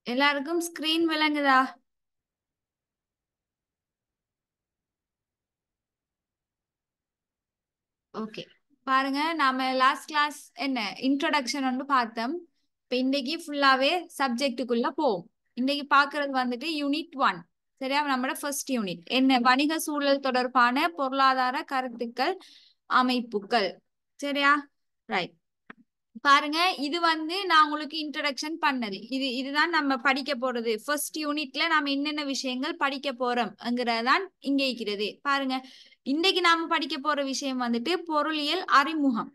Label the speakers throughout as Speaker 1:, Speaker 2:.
Speaker 1: எல்லாருக்கும் ஸ்கிரீன் விளங்குதா? ஓகே. பாருங்க, நாம லாஸ்ட் கிளாஸ் என்ன இன்ட்ரோடக்ஷன் ஒன்று பார்த்தோம். இப்ப இன்னைக்கு ஃபுல்லாவே சப்ஜெக்டுக்குள்ள போவோம். இன்னைக்கு பார்க்கிறது வந்துட்டு யூனிட் 1. சரியா? நம்மளோட ஃபர்ஸ்ட் யூனிட் என்ன, வணிக சூழல் தொடர்பான பொருளாதார கருத்துக்கள், அமைப்புகள். சரியா? ரைட். பாருங்க, இது வந்து நான் உங்களுக்கு இன்ட்ரடக்ஷன் பண்ணது. இதுதான் நம்ம படிக்க போறது. ஃபர்ஸ்ட் யூனிட்ல நாம என்னென்ன விஷயங்கள் படிக்க போறோம்ங்கிறதான் இங்க இருக்கிறது. பாருங்க, இன்னைக்கு நாம படிக்க போற விஷயம் வந்துட்டு பொருளியல் அறிமுகம்.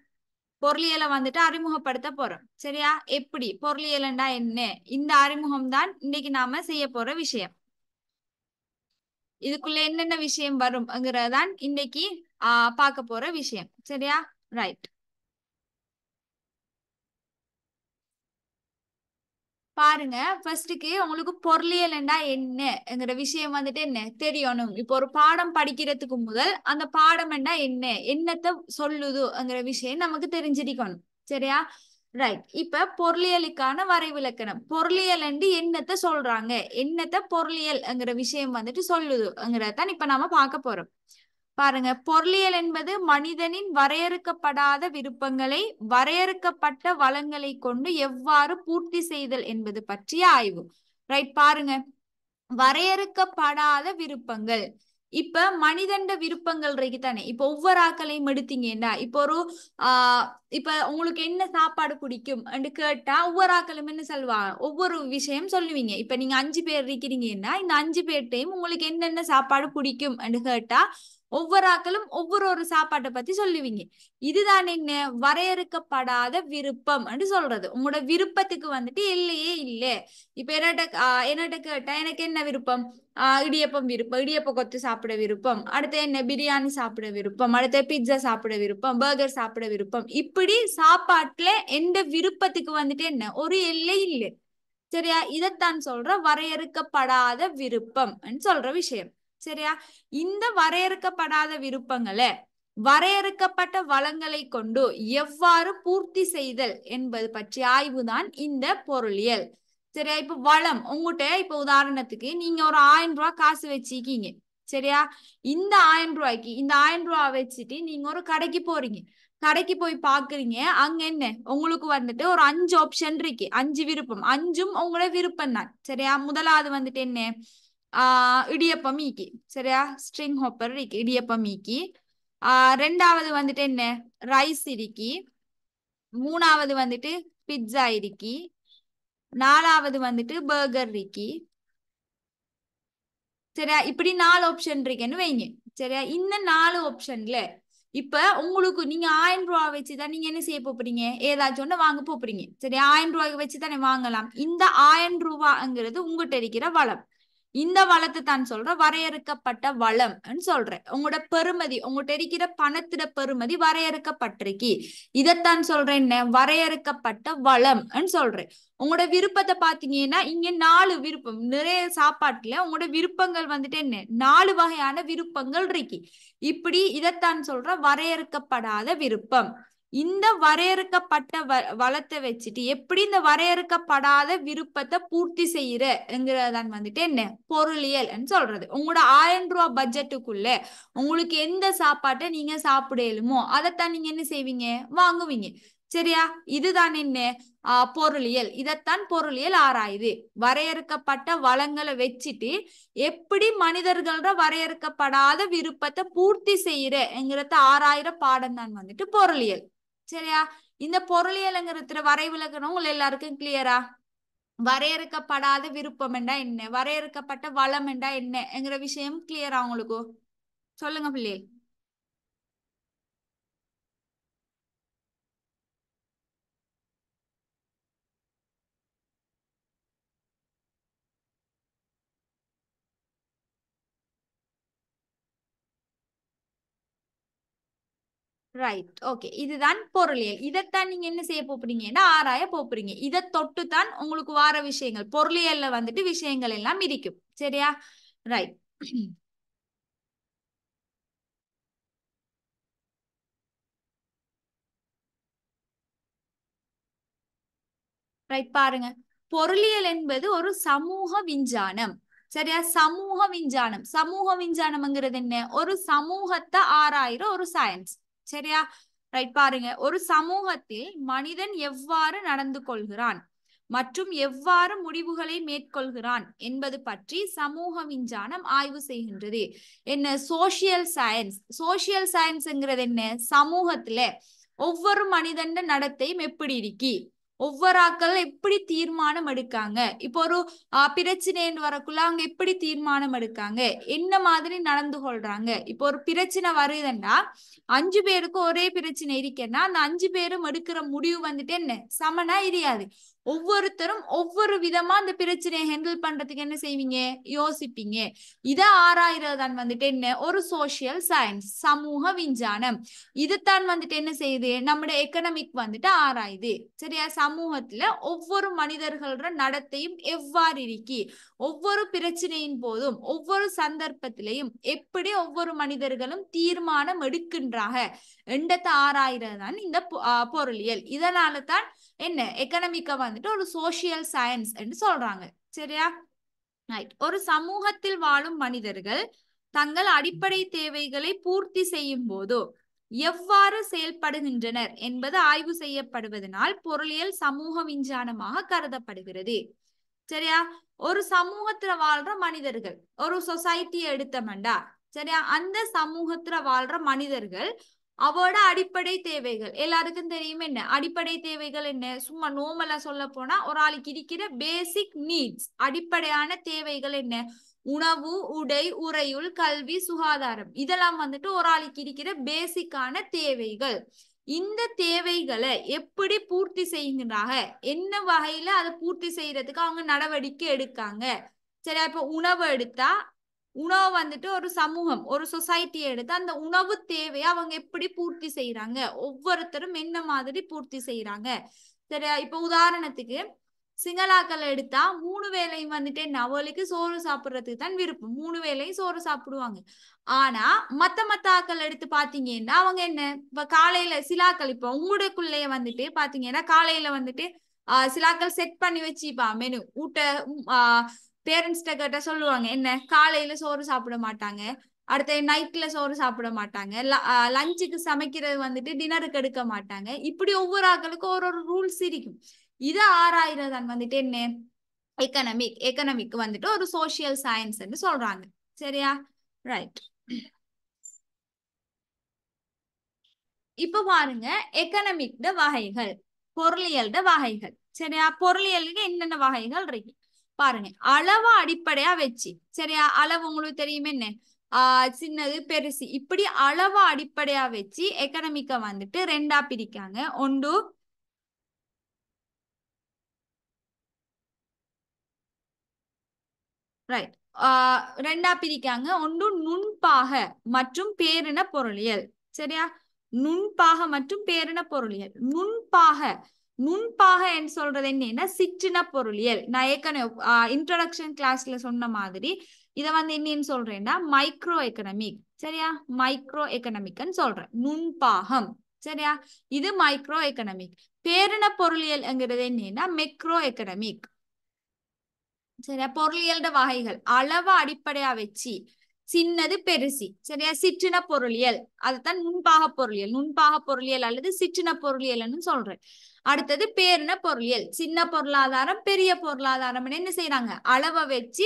Speaker 1: பொருளியலை வந்துட்டு அறிமுகப்படுத்த போறோம். சரியா? எப்படி பொருளியல்ண்டா என்ன, இந்த அறிமுகம் தான் இன்னைக்கு நாம செய்ய போற விஷயம். இதுக்குள்ள என்னென்ன விஷயம் வரும்ங்கிறதான் இன்னைக்கு பார்க்க போற விஷயம். சரியா? ரைட். பாருங்க, ஃபர்ஸ்ட்டுக்கு உங்களுக்கு பொருளியல்ண்டா என்னங்கிற விஷயம் வந்துட்டு என்ன தெரியணும். இப்போ ஒரு பாடம் படிக்கிறதுக்கு முதல் அந்த பாடம் என்ன என்னத்த சொல்லுதுங்கிற விஷயம் நமக்கு தெரிஞ்சிருக்கணும். சரியா? ரைட். இப்ப பொருளியலுக்கான வரைவிலக்கணம். பொருளியல் என்னத்த சொல்றாங்க, என்னத்த பொருளியல்ங்கிற விஷயம் வந்துட்டு சொல்லுதுங்கிறதான் இப்ப நாம பார்க்க போறோம். பாருங்க, பொருளியல் என்பது மனிதனின் வரையறுக்கப்படாத விருப்பங்களை வரையறுக்கப்பட்ட வளங்களை கொண்டு எவ்வாறு பூர்த்தி செய்தல் என்பது பற்றிய ஆய்வு. ரைட். பாருங்க, வரையறுக்கப்படாத விருப்பங்கள். இப்ப மனிதண்ட விருப்பங்கள் இருக்குதானே. இப்ப ஒவ்வொரு ஆக்களையும் எடுத்தீங்கன்னா, இப்போ ஒரு இப்ப உங்களுக்கு என்ன சாப்பாடு பிடிக்கும் கேட்டா ஒவ்வொரு ஆக்களும் என்ன சொல்லுவாங்க, ஒவ்வொரு விஷயம் சொல்லுவீங்க. இப்ப நீங்க 5 பேர் இருக்கிறீங்கன்னா இந்த 5 பேர்ட்டையும் உங்களுக்கு என்னென்ன சாப்பாடு பிடிக்கும் கேட்டா ஒவ்வொரு ஆக்களும் ஒவ்வொரு ஒரு சாப்பாட்டை பத்தி சொல்லுவீங்க. இதுதான் என்ன, வரையறுக்கப்படாத விருப்பம் சொல்றது. உங்களோட விருப்பத்துக்கு வந்துட்டு இல்லையே இல்லை. இப்ப என்னட்ட கேட்டா எனக்கு என்ன விருப்பம், இடியப்பம் விருப்பம், இடியப்ப கொத்து சாப்பிட விருப்பம். அடுத்து என்ன, பிரியாணி சாப்பிட விருப்பம். அடுத்து பிட்சா சாப்பிட விருப்பம், பர்கர் சாப்பிட விருப்பம். இப்படி சாப்பாட்டுல எந்த விருப்பத்துக்கு வந்துட்டு என்ன ஒரு எல்லை இல்லை. சரியா? இதைத்தான் சொல்ற வரையறுக்கப்படாத விருப்பம் சொல்ற விஷயம். சரியா? இந்த வரையறுக்கப்படாத விருப்பங்களை வரையறுக்கப்பட்ட வளங்களை கொண்டு எவ்வாறு பூர்த்தி செய்தல் என்பது பற்றிய ஆய்வுதான் இந்த பொருளியல். சரியா? இப்ப வளம் உங்ககிட்ட, இப்ப உதாரணத்துக்கு நீங்க ஒரு 1000 ரூபாய் காசு வச்சிருக்கீங்க. சரியா? இந்த 1000 ரூபாய்க்கு இந்த 1000 ரூபாய் வச்சுட்டு நீங்க ஒரு கடைக்கு போறீங்க. கடைக்கு போய் பாக்குறீங்க, அங்க என்ன உங்களுக்கு வந்துட்டு ஒரு 5 ஆப்ஷன் இருக்கு, 5 விருப்பம், 5ம் உங்களோட விருப்பம் தான். சரியா? முதலாவது வந்துட்டு என்ன, இடியப்பம் ஈக்கி. சரியா? ஸ்ட்ரிங் ஹாப்பர் இருக்கு, இடியப்பம் ஈக்கி. ரெண்டாவது வந்துட்டு என்ன, ரைஸ் இருக்கி. மூணாவது வந்துட்டு பிட்சா இருக்கி. நாலாவது வந்துட்டு பர்கர் இருக்கி. சரியா? இப்படி 4 ஆப்ஷன் இருக்குன்னு வைங்க. சரியா? இந்த 4 ஆப்ஷன்ல இப்ப உங்களுக்கு நீங்க 1000 ரூபாய் வச்சுதான் நீங்க என்ன செய்ய போறீங்க, ஏதாச்சும் ஒண்ணு வாங்க போறீங்க. சரி, 1000 ரூபாய்க்கு வச்சுதானே வாங்கலாம். இந்த 1000 ரூபாய்ங்கிறது உங்ககிட்ட இருக்கிற வளம். இந்த வளத்தை தான் சொல்ற வரையறுக்கப்பட்ட வளம் சொல்றேன். உங்களோட பெருமதி, உங்கள்கிட்ட இருக்கிற பணத்திட பெருமதி வரையறுக்கப்பட்டிருக்கு. இதைத்தான் சொல்றேன் என்ன, வரையறுக்கப்பட்ட வளம் சொல்றேன். உங்களோட விருப்பத்தை பாத்தீங்கன்னா இங்க 4 விருப்பம், நிறைய சாப்பாட்டுல உங்களோட விருப்பங்கள் வந்துட்டு என்ன 4 வகையான விருப்பங்கள் இருக்கு. இப்படி இதைத்தான் சொல்ற வரையறுக்கப்படாத விருப்பம். இந்த வரையறுக்கப்பட்ட வளத்தை வச்சுட்டு எப்படி இந்த வரையறுக்கப்படாத விருப்பத்தை பூர்த்தி செய்யறங்கிறதான் வந்துட்டு என்ன பொருளியல் சொல்றது. உங்களோட 1000 ரூபாய் பட்ஜெட்டுக்குள்ள உங்களுக்கு எந்த சாப்பாட்டை நீங்க சாப்பிடலுமோ அதைத்தான் நீங்க என்ன செய்வீங்க, வாங்குவீங்க. சரியா? இதுதான் என்ன, பொருளியல். இதைத்தான் பொருளியல் ஆராயுது. வரையறுக்கப்பட்ட வளங்களை வச்சுட்டு எப்படி மனிதர்களோட வரையறுக்கப்படாத விருப்பத்தை பூர்த்தி செய்யறங்கிறத ஆராயிர பாடம் தான் வந்துட்டு பொருளியல். சரியா? இந்த பொருளியல்ங்கிறதுல வரைவிலக்கணம் உங்க எல்லாருக்கும் கிளியரா? வரையறுக்கப்படாத விருப்பம் என்றா என்ன, வரையறுக்கப்பட்ட வளம் என்றா என்னங்கிற விஷயம் கிளியரா உங்களுக்கு? சொல்லுங்க பிள்ளை. ரைட். ஓகே. இதுதான் பொருளியல். இதைத்தான் நீங்க என்ன செய்ய போறீங்கன்னா ஆராய போறீங்க. இதை தொட்டு தான் உங்களுக்கு வார விஷயங்கள் பொருளியல்ல வந்துட்டு விஷயங்கள் எல்லாம் இருக்கும். சரியா? ரைட். ரைட். பாருங்க, பொருளியல் என்பது ஒரு சமூக விஞ்ஞானம். சரியா? சமூக விஞ்ஞானம். சமூக விஞ்ஞானம்ங்கிறது என்ன? ஒரு சமூகத்தை ஆராயிற ஒரு சயின்ஸ். சரியா? ரைட். பாருங்க, ஒரு சமூகத்தில் மனிதன் எவ்வாறு நடந்து கொள்கிறான் மற்றும் எவ்வாறு முடிவுகளை மேற்கொள்கிறான் என்பது பற்றி சமூக விஞ்ஞானம் ஆய்வு செய்கின்றது. என்ன? Social science. சோசியல் சயின்ஸ்ங்கிறது என்ன? சமூகத்துல ஒவ்வொரு மனிதன் நடத்தையும் எப்படி இருக்கி, ஒவ்வொரு ஆக்கள் எப்படி தீர்மானம் எடுக்காங்க, இப்போ ஒரு பிரச்சனைன்னு வரக்குள்ள அவங்க எப்படி தீர்மானம் எடுக்காங்க, என்ன மாதிரி நடந்து கொள்றாங்க. இப்போ ஒரு பிரச்சனை வருதுன்னா 5 பேருக்கு ஒரே பிரச்சனை இருக்கேன்னா அந்த 5 பேரும் எடுக்கிற முடிவு வந்துட்டு என்ன? சமனா இரியாது. ஒவ்வொருத்தரும் ஒவ்வொரு விதமா அந்த பிரச்சனையை ஹேண்டில் பண்றதுக்கு என்ன செய்வீங்க? யோசிப்பீங்க. இதை ஆராய்றதுதான் வந்துட்டு என்ன? ஒரு சோசியல் சயின்ஸ், சமூக விஞ்ஞானம். இதுதான் வந்துட்டு என்ன செய்யுது? நம்முடைய எக்கனாமிக் வந்துட்டு ஆராயுது. சரியா? சமூகத்துல ஒவ்வொரு மனிதர்களோட நடத்தையும் எவ்வாறு இருக்கி, ஒவ்வொரு பிரச்சனையின் போதும் ஒவ்வொரு சந்தர்ப்பத்திலையும் எப்படி ஒவ்வொரு மனிதர்களும் தீர்மானம் எடுக்கின்றாங்க என்றதை ஆராய்றதுதான் இந்த பொருளியல். இதனால தான் என்ன எக்கனாமிக்க வந்துட்டு ஒரு சோசியல் சயின்ஸ் என்று சொல்றாங்க. சரியா? ரைட். ஒரு சமூகத்தில் வாழும் மனிதர்கள் தங்கள் அடிப்படை தேவைகளை பூர்த்தி செய்யும் போதோ எவ்வாறு செயல்படுகின்றனர் என்பது ஆய்வு செய்யப்படுவதனால் பொருளியல் சமூக விஞ்ஞானமாக கருதப்படுகிறது. சரியா? ஒரு சமூகத்துல வாழ்ற மனிதர்கள், ஒரு சொசைட்டியை எடுத்தமண்டா, சரியா, அந்த சமூகத்துல வாழ்ற மனிதர்கள் அவரோட அடிப்படை தேவைகள் எல்லாருக்கும் தெரியும். என்ன அடிப்படை தேவைகள்? என்ன சும்மா நோமலா சொல்ல போனா ஒரு ஆளுக்கு இருக்கிற பேசிக் நீட்ஸ், அடிப்படையான தேவைகள் என்ன? உணவு, உடை, உறையுள், கல்வி, சுகாதாரம். இதெல்லாம் வந்துட்டு ஒரு ஆளுக்கு இருக்கிற பேசிக்கான தேவைகள். இந்த தேவைகளை எப்படி பூர்த்தி செய்கின்றாங்க, என்ன வகையில அதை பூர்த்தி செய்யறதுக்கு அவங்க நடவடிக்கை எடுக்காங்க. சரியா? இப்ப உணவு எடுத்தா உணவு வந்துட்டு ஒரு சமூகம், ஒரு சொசைட்டியை எடுத்து அந்த உணவு தேவையை அவங்க எப்படி பூர்த்தி செய்யறாங்க, ஒவ்வொருத்தரும் என்ன மாதிரி பூர்த்தி செய்யறாங்க. சரியா? இப்ப உதாரணத்துக்கு சிங்களாக்கள் எடுத்தா 3 வேளையும் வந்துட்டு அவளுக்கு சோறு சாப்பிடுறதுக்கு தான் விருப்பம், 3 வேளையும் சோறு சாப்பிடுவாங்க. ஆனா மத்த ஆக்கள் எடுத்து பாத்தீங்கன்னா அவங்க என்ன, இப்ப காலையில சிலாக்கள், இப்ப உங்களுக்குள்ளேயே வந்துட்டு பாத்தீங்கன்னா காலையில வந்துட்டு சிலாக்கள் செட் பண்ணி வச்சுப்பா மெனு ஊட்ட. பேரண்ட்ஸ்ட கேட்ட சொல்லுவாங்க என்ன, காலையில சோறு சாப்பிட மாட்டாங்க, அடுத்த நைட்ல சோறு சாப்பிட மாட்டாங்க, லஞ்சுக்கு சமைக்கிறது வந்துட்டு டின்னருக்கு எடுக்க மாட்டாங்க. இப்படி ஒவ்வொரு ஆக்களுக்கும் ஒரு ஒரு ரூல்ஸ் இருக்கும். இதை ஆராய்றதான் வந்துட்டு என்ன எக்கனாமிக். எக்கனாமிக் வந்துட்டு ஒரு சோசியல் சயின்ஸ் சொல்றாங்க. சரியா? ரைட். இப்ப பாருங்க, எக்கனாமிக் வகைகள், பொருளியல் வகைகள். சரியா? பொருளியலுக்கு என்னென்ன வகைகள் இருக்கு பாருங்க. அளவு அடிப்படையா வச்சு, சரியா, அளவு உங்களுக்கு தெரியுமே என்ன, சின்னது பெருசு, இப்படி அளவு அடிப்படையா வச்சு எக்கனாமிக்க வந்துட்டு 2ஆ பிரிக்காங்க. ஒன்று ரைட், 2ஆ பிரிக்காங்க. ஒன்று நுண்பாக மற்றும் பேரின பொருளியல். சரியா? நுண்பாக மற்றும் பேரின பொருளியல். நுண்பாக என்று சொல்றது என்னன்னா சிற்றின பொருளியல். நான் ஏற்கனவே இன்ட்ரோடக்ஷன் கிளாஸ்ல சொன்ன மாதிரி இதை வந்து என்னன்னு சொல்றேன்னா மைக்ரோ எக்கனாமிக். சரியா? மைக்ரோ எக்கனாமிக்னு சொல்றேன். நுண்பாகம். சரியா? இது மைக்ரோ எக்கனாமிக். பேரின பொருளியல் என்கிறது என்னன்னா மெக்ரோ எக்கனாமிக். சரியா? பொருளியல் வகைகள் அளவு அடிப்படையா வச்சு சின்னது பெருசி. சரியா? சிற்றின பொருளியல், அதுதான் நுண்பாக பொருளியல். நுண்பாக பொருளியல் அல்லது சிற்றின பொருளியல்னு சொல்றேன். அடுத்தது பேரின பொருளியல், சின்ன பொருளாதாரம் பெரிய பொருளாதாரம் என்ன செய்யறாங்க, அளவை வச்சு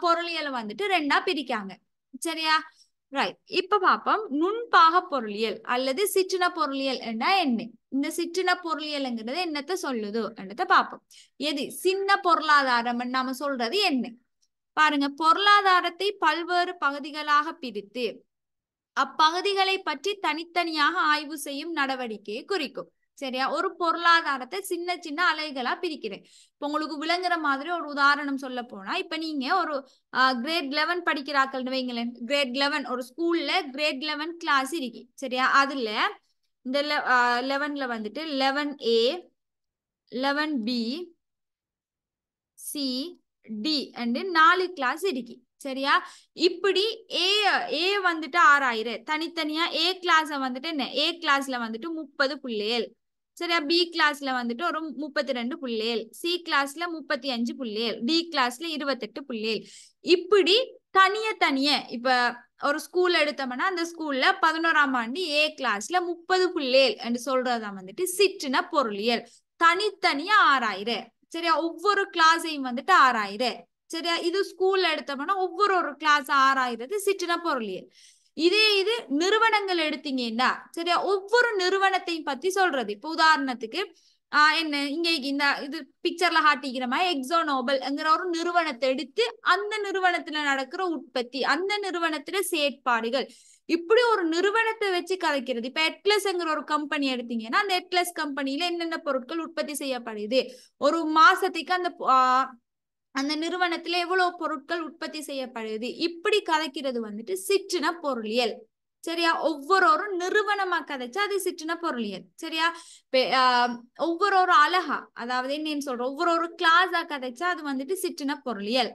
Speaker 1: பொருளியலை வந்துட்டு 2ஆ பிரிக்காங்க. சரியா? ரைட். இப்ப பாப்போம் நுண்பாக பொருளியல் அல்லது சிற்றின பொருளியல் என்ன. இந்த சிற்றின பொருளியல்ங்கிறது என்னத்த சொல்லுதோ என்னத்த பாப்போம். எது சின்ன பொருளாதாரம் நாம சொல்றது என்ன பாருங்க. பொருளாதாரத்தை பல்வேறு பகுதிகளாக பிரித்து அப்பகுதிகளை பற்றி தனித்தனியாக ஆய்வு செய்யும் நடவடிக்கையை குறிக்கும். சரியா? ஒரு பொருளாதாரத்தை சின்ன சின்ன அலைகளா பிரிக்கிறேன். இப்ப உங்களுக்கு விளங்குற மாதிரி ஒரு உதாரணம் சொல்ல போனா, இப்ப நீங்க ஒரு கிரேட் 11 படிக்கிறாக்கள் வைங்களேன். கிரேட் 11 ஒரு ஸ்கூல்ல கிரேட் 11 கிளாஸ் இருக்கு. சரியா? அதுல இந்த 11ல வந்துட்டு 11A 11B C D and 4 class இருக்கு. சரியா? இப்படி ஏ வந்துட்டு 6000 தனித்தனியா ஏ கிளாஸ் வந்துட்டு என்ன, ஏ கிளாஸ்ல வந்துட்டு 30 பிள்ளைகள், சரியா? பி கிளாஸ்ல வந்துட்டு ஒரு 32 புள்ளிகள், சி கிளாஸ்ல 35 புள்ளிகள், டி கிளாஸ்ல 28 புள்ளிகள். இப்படி தனிய இப்ப ஒரு ஸ்கூல் எடுத்தோம்னா அந்த ஸ்கூல்ல 11ஆம் ஆண்டு ஏ கிளாஸ்ல 30 புள்ளிகள் என்று சொல்றதா வந்துட்டு சிற்றின பொருளியல். தனித்தனியா 6000. சரியா? ஒவ்வொரு கிளாஸையும் வந்துட்டு 6000. சரியா? இது ஸ்கூல்ல எடுத்தோம்னா ஒவ்வொரு கிளாஸ் 6000 சிற்றின பொருளியல். இது நிறுவனங்கள் எடுத்தீங்கன்னா சரியா, ஒவ்வொரு நிறுவனத்தையும் பத்தி சொல்றது. இப்ப உதாரணத்துக்கு என்ன இங்க இந்த இது பிக்சர்ல காட்டிக்கிற மாதிரி எக்ஸோ நோபல்ங்கிற ஒரு நிறுவனத்தை எடுத்து அந்த நிறுவனத்துல நடக்கிற உற்பத்தி, அந்த நிறுவனத்துல செயற்பாடுகள், இப்படி ஒரு நிறுவனத்தை வச்சு கதைக்கிறது. இப்ப எட்லஸ்ங்கிற ஒரு கம்பெனி எடுத்தீங்கன்னா அந்த எட்லஸ் கம்பெனியில என்னென்ன பொருட்கள் உற்பத்தி செய்யப்படுது, ஒரு மாசத்துக்கு அந்த நிறுவனத்துல எவ்வளவு பொருட்கள் உற்பத்தி செய்யப்படுது, இப்படி கதைக்கிறது வந்துட்டு சிற்றின பொருளியல். சரியா? ஒவ்வொரு நிறுவனமா கதைச்சா அது சிற்றின பொருளியல். சரியா? ஒவ்வொரு அழகா, அதாவது என்னன்னு சொல்ற, ஒவ்வொரு கிளாஸா கதைச்சா அது வந்துட்டு சிற்றின பொருளியல்.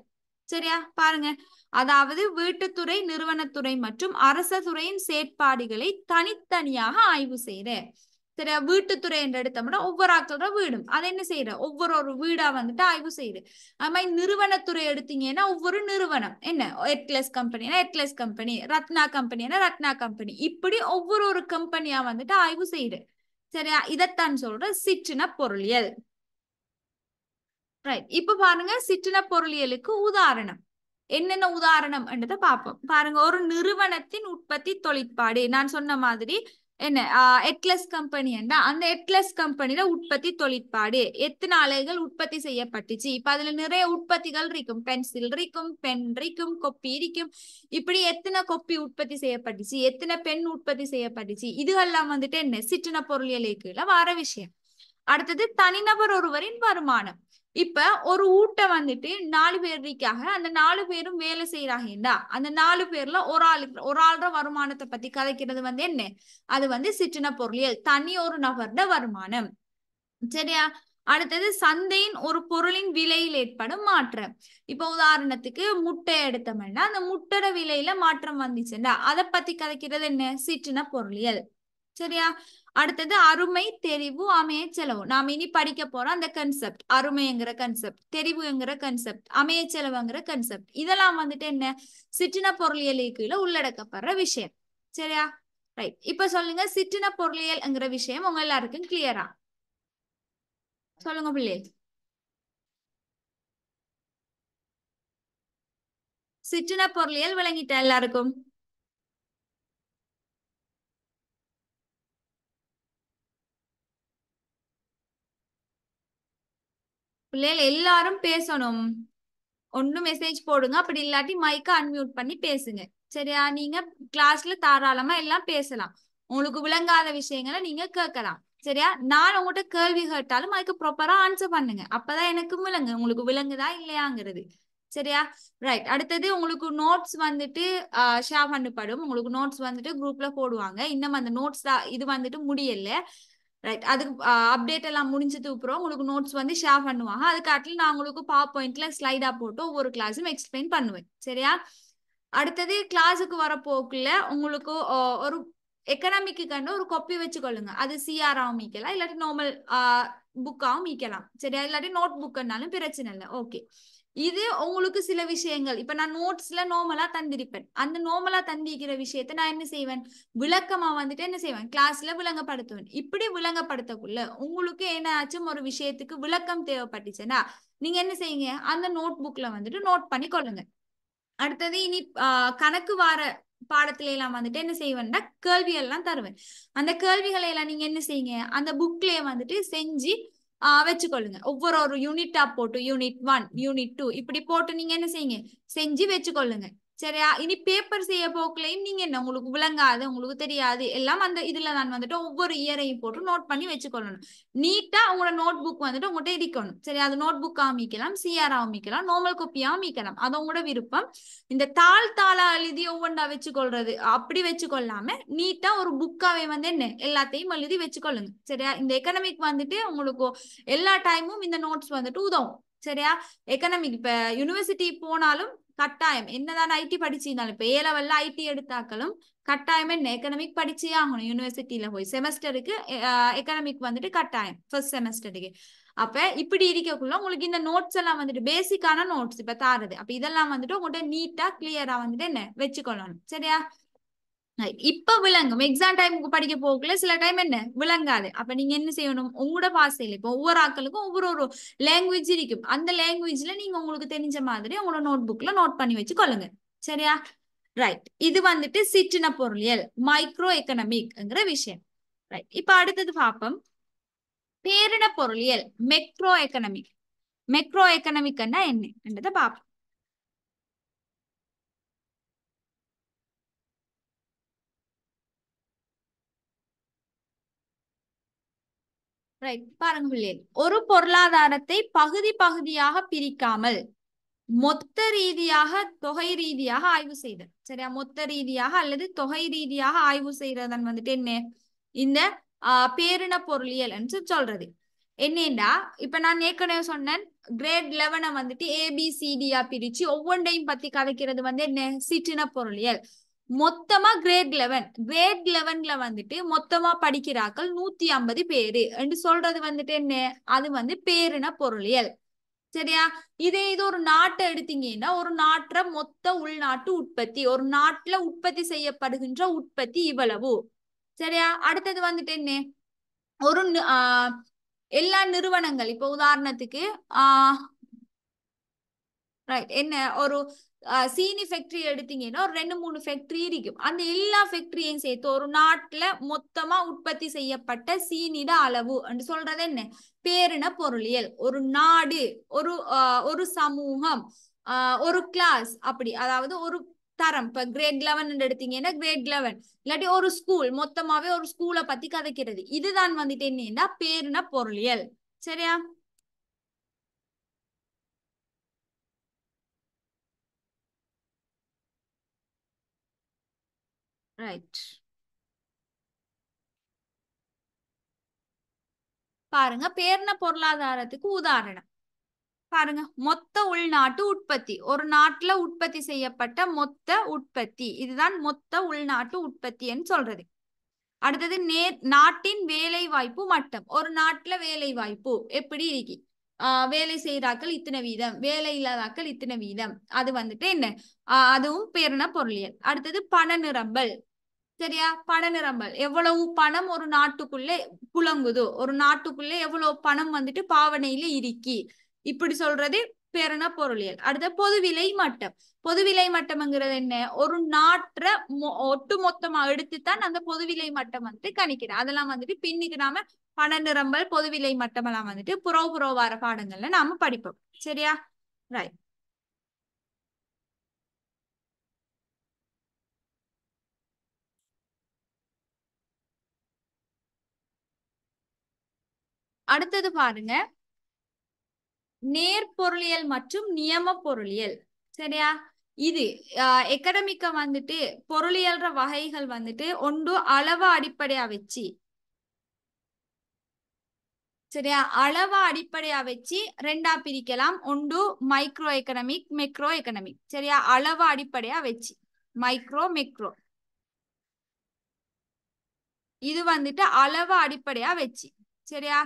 Speaker 1: சரியா? பாருங்க, அதாவது வீட்டுத்துறை, நிறுவனத்துறை மற்றும் அரச துறையின் செயற்பாடுகளை தனித்தனியாக ஆய்வு செய்யற. சரியா? வீட்டுத்துறை என்று எடுத்தோம்னா ஒவ்வொரு ஆக்களோட வீடும், அதை என்ன செய்யற, ஒவ்வொரு வீடா வந்துட்டு ஆய்வு செய்யுது. அது மாதிரி நிறுவனத்துறை எடுத்தீங்கன்னா ஒவ்வொரு நிறுவனம், என்ன எட்லஸ் கம்பெனினா எட்லஸ் கம்பெனி, ரத்னா கம்பெனினா ரத்னா கம்பெனி, இப்படி ஒவ்வொரு கம்பெனியா வந்துட்டு ஆய்வு செய்யுது. சரியா? இதைத்தான் சொல்ற சிற்றின பொருளியல். ரைட். இப்ப பாருங்க, சிற்றின பொருளியலுக்கு உதாரணம் என்னென்ன உதாரணம் என்றதை பார்ப்போம். பாருங்க, ஒரு நிறுவனத்தின் உற்பத்தி தொழிற்பாடு. நான் சொன்ன மாதிரி என்ன எட்லஸ் கம்பெனி என்றா அந்த எட்லஸ் கம்பெனில உற்பத்தி தொழிற்பாடு எத்தனை ஆலைகள் உற்பத்தி செய்யப்பட்டுச்சு. இப்ப அதுல நிறைய உற்பத்திகள் இருக்கும். பென்சில் இருக்கும், பென் இருக்கும், கொப்பி இருக்கும். இப்படி எத்தனை கொப்பி உற்பத்தி செய்யப்பட்டுச்சு, எத்தனை பென் உற்பத்தி செய்யப்பட்டுச்சு, இதுகெல்லாம் வந்துட்டு என்ன சிற்றின பொருளியலுக்குள்ள வார விஷயம். அடுத்தது தனிநபர் ஒருவரின் வருமானம். இப்ப ஒரு ஊட்ட வந்துட்டு 4 பேர் இருக்காங்க, அந்த 4 பேரும் வேலை செய்யறாங்கன்னா அந்த 4 பேர்ல ஒரு ஆள்ற வருமானத்தை பத்தி கதைக்கிறது வந்து என்ன, அது வந்து சிற்றின பொருளியல், தனி ஒரு நபர்ட வருமானம். சரியா? அடுத்தது சந்தையின் ஒரு பொருளின் விலையில் ஏற்படும் மாற்றம். இப்ப உதாரணத்துக்கு முட்டை எடுத்தோம்னா அந்த முட்டையோட விலையில மாற்றம் வந்துச்சுன்னா அதை பத்தி கதைக்கிறது என்ன, சிற்றின பொருளியல். சரியா? அடுத்தது அருமை, தெரிவு, அமைய செலவு. நாம இனி படிக்க போறோம் அந்த கன்செப்ட், அருமைங்கிற கன்செப்ட், தெரிவுங்கிற கன்செப்ட், அமைய செலவுங்கிற கன்செப்ட், இதெல்லாம் வந்துட்டு என்ன சிற்றின பொருளியலுக்குள்ள உள்ளடக்கப்படுற விஷயம். சரியா? ரைட். இப்ப சொல்லுங்க, சிற்றின பொருளியல்ங்கிற விஷயம் உங்க எல்லாருக்கும் கிளியரா? சொல்லுங்க பிள்ளை. சிற்றின பொருளியல் விளங்கிட்ட எல்லாருக்கும்? பிள்ளைகள் எல்லாரும் பேசணும். ஒன்னு மெசேஜ் போடுங்க, அப்படி இல்லாட்டி மைக்க அன்மியூட் பண்ணி பேசுங்க. சரியா? நீங்க கிளாஸ்ல தாராளமா எல்லாம் பேசலாம். உங்களுக்கு விளங்காத விஷயங்களை நீங்க கேட்கலாம். சரியா? நான் உங்கள்கிட்ட கேள்வி கேட்டாலும் அதுக்கு ப்ராப்பரா ஆன்சர் பண்ணுங்க, அப்பதான் எனக்கு விளங்கு உங்களுக்கு விளங்குதா இல்லையாங்கிறது. சரியா? ரைட். அடுத்தது உங்களுக்கு நோட்ஸ் வந்துட்டு ஷேர் பண்ணப்படும். உங்களுக்கு நோட்ஸ் வந்துட்டு குரூப்ல போடுவாங்க. இன்னும் அந்த நோட்ஸ் தான் இது வந்துட்டு முடியல. ரைட். அதுக்கு அப்டேட் எல்லாம் முடிஞ்சது அப்புறம் உங்களுக்கு நோட்ஸ் வந்து ஷேர் பண்ணுவாங்க. அதுக்காட்டில் நான் உங்களுக்கு பவர் பாயிண்ட்ல ஸ்லைடா போட்டு ஒவ்வொரு கிளாஸும் எக்ஸ்பிளைன் பண்ணுவேன். சரியா? அடுத்தது கிளாஸுக்கு வர போக்குல உங்களுக்கு ஒரு எக்கனாமிக்கு கண்டு ஒரு கொப்பி வச்சுக்கொள்ளுங்க. அது சிஆராவும் மீக்கலாம், இல்லாட்டி நார்மல் புக்காவும் மீக்கலாம். சரியா? இல்லாட்டி நோட் புக்குன்னாலும் பிரச்சனை இல்லை. ஓகே. இது உங்களுக்கு சில விஷயங்கள் இப்ப நான் நோட்ஸ்ல நார்மலா தந்திருப்பேன். அந்த நார்மலா தந்திக்கிற விஷயத்த நான் என்ன செய்வேன், விளக்கமா வந்துட்டு என்ன செய்வேன், கிளாஸ்ல விளங்கப்படுத்துவேன். இப்படி விளங்கப்படுத்தக்குள்ள உங்களுக்கு ஏன்னாச்சும் ஒரு விஷயத்துக்கு விளக்கம் தேவைப்பட்டுச்சுன்னா நீங்க என்ன செய்யுங்க, அந்த நோட் புக்ல வந்துட்டு நோட் பண்ணி கொள்ளுங்க. அடுத்தது இனி கணக்கு வார பாடத்துல எல்லாம் வந்துட்டு என்ன செய்வேன்னா கேள்வி எல்லாம் தருவேன். அந்த கேள்விகளை எல்லாம் நீங்க என்ன செய்யுங்க, அந்த புக்லயே வந்துட்டு செஞ்சு வச்சுக்கொள்ளுங்க. ஒவ்வொரு யூனிட்டா போட்டு யூனிட் 1, யூனிட் 2 இப்படி போட்டு நீங்க என்ன செய்யுங்க, செஞ்சு வச்சுக்கொள்ளுங்க. சரியா? இனி பேப்பர் செய்ய போக்குலையும் நீங்க என்ன, உங்களுக்கு விளங்காது, உங்களுக்கு தெரியாது எல்லாம் அந்த இதுல நான் வந்துட்டு ஒவ்வொரு இயரையும் போட்டு நோட் பண்ணி வச்சுக்கொள்ளணும். நீட்டா உங்களோட நோட் புக் வந்துட்டு உங்கள்கிட்ட இருக்கணும். சரி? அது நோட் புக் அமைக்கலாம், சிஆர் அமைக்கலாம், நார்மல் காப்பியா அமைக்கலாம், அது உங்களோட விருப்பம். இந்த தாளா எழுதி ஒவ்வொன்றா வச்சுக்கொள்றது அப்படி வச்சுக்கொள்ளாம நீட்டா ஒரு புக்காவே வந்து என்ன எல்லாத்தையும் எழுதி வச்சுக்கொள்ளுங்க. சரியா? இந்த எக்கனாமிக் வந்துட்டு உங்களுக்கு எல்லா டைமும் இந்த நோட்ஸ் வந்துட்டு உதவும். சரியா? எக்கனாமிக் இப்ப யூனிவர்சிட்டி போனாலும் கட்டாயம் என்னதான் ஐடி படிச்சிருந்தாலும் இப்ப ஏ லெவல்ல ஐடி எடுத்தாக்களும் கட்டாயம் என்ன எக்கனாமிக் படிச்சே ஆகணும் யூனிவர்சிட்டியில போய் செமஸ்டருக்கு எக்கனாமிக் வந்துட்டு கட்டாயம் ஃபர்ஸ்ட் செமஸ்டருக்கு. அப்ப இப்படி இருக்கக்குள்ள உங்களுக்கு இந்த நோட்ஸ் எல்லாம் வந்துட்டு பேசிக்கான நோட்ஸ் இப்ப தாருது. அப்ப இதெல்லாம் வந்துட்டு உங்கள்கிட்ட நீட்டா கிளியரா வந்துட்டு என்ன வச்சுக்கொள்ளணும். சரியா? இப்ப விளங்கும் எக்ஸாம் டைமுக்கு படிக்க போகல சில டைம் என்ன விளங்காது. அப்ப நீங்க என்ன செய்யணும் உங்களோட பாசையில இப்ப ஒவ்வொரு ஆக்களுக்கும் ஒவ்வொரு ஒரு லாங்குவேஜ் இருக்கும். அந்த லாங்குவேஜ்ல நீங்க உங்களுக்கு தெரிஞ்ச மாதிரி உங்களோட நோட் புக்ல நோட் பண்ணி வச்சு கொள்ளுங்க. சரியா? ரைட். இது வந்துட்டு சிற்றின பொருளியல் மைக்ரோ எக்கனாமிக்ங்கிற விஷயம். ரைட். இப்ப அடுத்தது பார்ப்போம் பேரின பொருளியல் மெக்ரோ எக்கனாமிக். மெக்ரோ எக்கனாமிக்னா என்னன்றதை பார்ப்போம். ரைட். பாருங்க பிள்ளைகள் ஒரு பொருளாதாரத்தை பகுதி பகுதியாக பிரிக்காமல் மொத்த ரீதியாக தொகை ரீதியாக ஆய்வு செய்தல். சரியா? மொத்த ரீதியாக அல்லது தொகை ரீதியாக ஆய்வு செய்யறதன் வந்துட்டு என்ன இந்த பேரின பொருளியல் என்று சொல்றது. என்னண்டா இப்ப நான் ஏற்கனவே சொன்னேன் கிரேட் 11 வந்துட்டு ஏபிசிடியா பிரிச்சு ஒவ்வொன்றையும் பத்தி கதைக்கிறது வந்து என்ன சிற்றின பொருளியல். மொத்தமா கிரேட் 11ல வந்துட்டு மொத்தமா படிக்கிறாக்கள் 150 பேரு என்று சொல்றது வந்துட்டு என்ன அது வந்து பேரின பொருளியல். சரியா? இதே இது ஒரு நாட்டை எடுத்தீங்கன்னா ஒரு நாட்டுல மொத்த உள்நாட்டு உற்பத்தி ஒரு நாட்டுல உற்பத்தி செய்யப்படுகின்ற உற்பத்தி இவ்வளவு. சரியா? அடுத்தது வந்துட்டு என்ன ஒரு எல்லா நிறுவனங்கள் இப்ப உதாரணத்துக்கு என்ன ஒரு சீனி ஃபேக்டரி எடுத்தீங்கன்னா ஒரு 2-3 ஃபேக்டரி இருக்கும். அந்த எல்லா ஃபேக்டரியும் சேர்த்து ஒரு நாட்டுல மொத்தமா உற்பத்தி செய்யப்பட்ட சீனிட அளவு சொல்றது என்ன பேரின பொருளியல். ஒரு நாடு ஒரு சமூகம் ஒரு கிளாஸ் அப்படி அதாவது ஒரு தரம். இப்ப கிரேட் 11 எடுத்தீங்கன்னா கிரேட் 11 இல்லாட்டி ஒரு ஸ்கூல் மொத்தமாவே ஒரு ஸ்கூலை பத்தி கதைக்கிறது. இதுதான் வந்துட்டு என்னன்னா பேரின பொருளியல். சரியா? ரைட். பாருங்க பேரின பொருளாதாரத்துக்கு உதாரணம் பாருங்க மொத்த உள்நாட்டு உற்பத்தி ஒரு நாட்டுல உற்பத்தி செய்யப்பட்ட மொத்த உற்பத்தி இதுதான் மொத்த உள்நாட்டு உற்பத்தின்னு சொல்றது. அடுத்தது நாட்டின் வேலை வாய்ப்பு மட்டம் ஒரு நாட்டுல வேலை வாய்ப்பு எப்படி இருக்கு வேலை செய்யறாக்கள் இத்தனை வீதம் வேலை இல்லாதாக்கள் இத்தனை வீதம் அது வந்துட்டு என்ன அதுவும் பேரின பொருளியல். அடுத்தது பண நிரம்பல். சரியா? பண நிரம்பல் எவ்வளவு பணம் ஒரு நாட்டுக்குள்ளே புழங்குதோ ஒரு நாட்டுக்குள்ளே எவ்வளவு பணம் வந்துட்டு பாவனையில இருக்கி இப்படி சொல்றது பேரின பொருளியல். அடுத்த பொதுவிலை மட்டம். பொதுவிலை மட்டம்ங்கிறது என்ன ஒரு நாட்டை ஒட்டு மொத்தமா எடுத்துத்தான் அந்த பொதுவிலை மட்டம் வந்துட்டு கணிக்கிறேன். அதெல்லாம் வந்துட்டு பின்னுக்கு நாம பண நிரம்பல் பொதுவிலை மட்டம் எல்லாம் வந்துட்டு புறவு வார பாடங்கள்ல நாம படிப்போம். சரியா? ரைட். அடுத்தது பாருங்க நேர்பொருளியல் மற்றும் நியம பொருளியல். சரியா? இது எக்கடமிக்க வந்துட்டு பொருளியல்ற வகைகள் வந்துட்டு ஒன்று அளவு அடிப்படையா வச்சு. சரியா? அளவு அடிப்படையா வச்சு ரெண்டா பிரிக்கலாம். ஒன்று மைக்ரோ எக்கனாமிக் மெக்ரோ எக்கனாமிக். சரியா? அளவு அடிப்படையா வச்சு மைக்ரோ மெக்ரோ இது வந்துட்டு அளவு அடிப்படையா வச்சு. சரியா?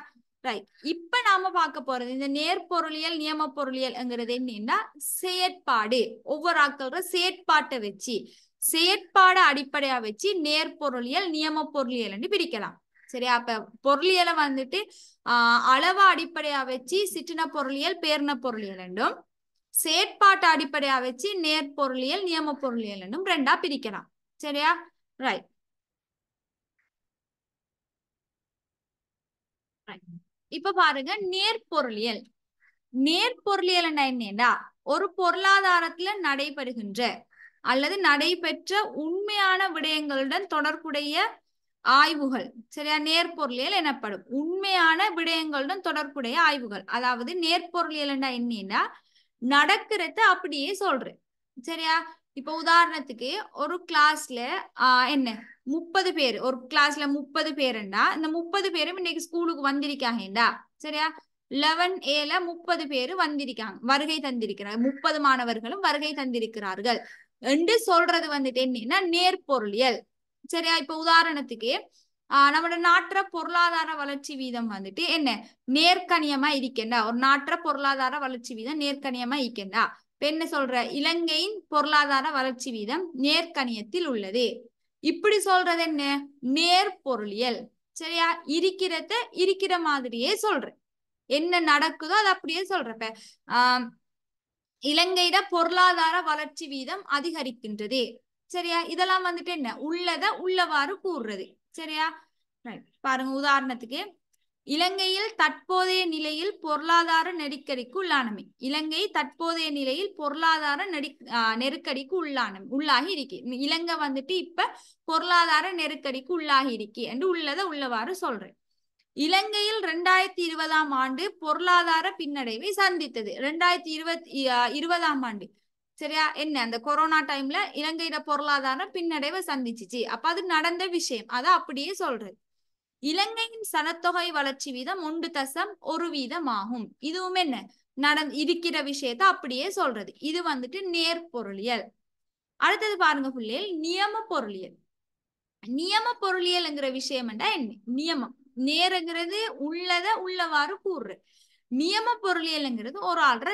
Speaker 1: ரைட். இப்ப நாம பார்க்க போறது இந்த நேர்பொருளியல் நியம பொருளியல்ங்கிறது என்னன்னா செயற்பாடு ஒவ்வொரு ஆட்களோட செயற்பாட்டை வச்சு செயற்பாடு அடிப்படையா வச்சு நேர்பொருளியல் நியம பொருளியல் பிரிக்கலாம். சரியா? அப்ப பொருளியலை வந்துட்டு அளவு அடிப்படையா வச்சு சிற்றின பொருளியல் பேரின பொருளியல் என்றும் செயற்பாட்டு அடிப்படையா வச்சு நேர்பொருளியல் நியம பொருளியல் என்றும் ரெண்டா பிரிக்கலாம். சரியா? ரைட். இப்ப பாருங்க நேர்பொருளியல். நேர்பொருளியல் என்னன்னா ஒரு பொருளாதாரத்துல நடைபெறுகின்ற அல்லது நடைபெற்ற உண்மையான விடயங்களுடன் தொடர்புடைய ஆய்வுகள். சரியா? நேர்பொருளியல் எனப்படும் உண்மையான விடயங்களுடன் தொடர்புடைய ஆய்வுகள். அதாவது நேர்பொருளியல் என்னன்னா நடக்கிறத அப்படியே சொல்றேன். சரியா? இப்ப உதாரணத்துக்கு ஒரு கிளாஸ்ல என்ன 30 பேர் ஒரு கிளாஸ்ல 30 பேருண்டா இந்த 30 பேரும் இன்னைக்கு ஸ்கூலுக்கு வந்திருக்காங்கடா. சரியா? 11A 30 பேரு வந்திருக்காங்க, வருகை தந்திருக்கிறாங்க, 30 மாணவர்களும் வருகை தந்திருக்கிறார்கள் என்று சொல்றது வந்துட்டு என்னன்னா நேர்பொருளியல். சரியா? இப்ப உதாரணத்துக்கு நம்மளோட நாட்டுற பொருளாதார வளர்ச்சி வீதம் வந்துட்டு என்ன நேர்கணியமா இருக்கேண்டா, ஒரு நாட்டுற பொருளாதார வளர்ச்சி வீதம் நேர்கணியமா இருக்கேண்டா. இப்ப என்ன சொல்ற, இலங்கையின் பொருளாதார வளர்ச்சி வீதம் நேர்கணியத்தில் உள்ளது. இப்படி சொல்றது என்ன நேர்பொருளியல். சரியா? இருக்கிறத இருக்கிற மாதிரியே சொல்றேன், என்ன நடக்குதோ அது அப்படியே சொல்றப்ப இலங்கையிட பொருளாதார வளர்ச்சி வீதம் அதிகரிக்கின்றது. சரியா? இதெல்லாம் வந்துட்டு என்ன உள்ளத உள்ளவாறு கூறுறது. சரியா? பாருங்க உதாரணத்துக்கு இலங்கையில் தற்போதைய நிலையில் பொருளாதார நெருக்கடிக்கு உள்ளானமை. இலங்கை தற்போதைய நிலையில் பொருளாதார நெருக்கடிக்கு உள்ளாகி இருக்கு. இலங்கை வந்துட்டு இப்ப பொருளாதார நெருக்கடிக்கு உள்ளாகி இருக்கு என்று உள்ளத உள்ளவாறு சொல்றேன். இலங்கையில் 2020 ஆண்டு பொருளாதார பின்னடைவை சந்தித்தது. 2020 ஆண்டு. சரியா? என்ன அந்த கொரோனா டைம்ல இலங்கையில பொருளாதார பின்னடைவை சந்திச்சிச்சு. அப்ப அது நடந்த விஷயம், அத அப்படியே சொல்றது. இலங்கையின் சனத்தொகை வளர்ச்சி வீதம் 1.1 ஆகும். இதுவும் என்ன இருக்கிற விஷயத்த அப்படியே சொல்றது. இது வந்துட்டு நேர்பொருளியல். அடுத்தது பாருங்க பிள்ளைகள், நியம பொருளியல். நியம பொருளியல்ங்கிற விஷயம் என்ன நியமம், நேருங்கிறது உள்ளத உள்ளவாறு கூறு. நியம பொருளியல்ங்கிறது ஒரு ஆள்ற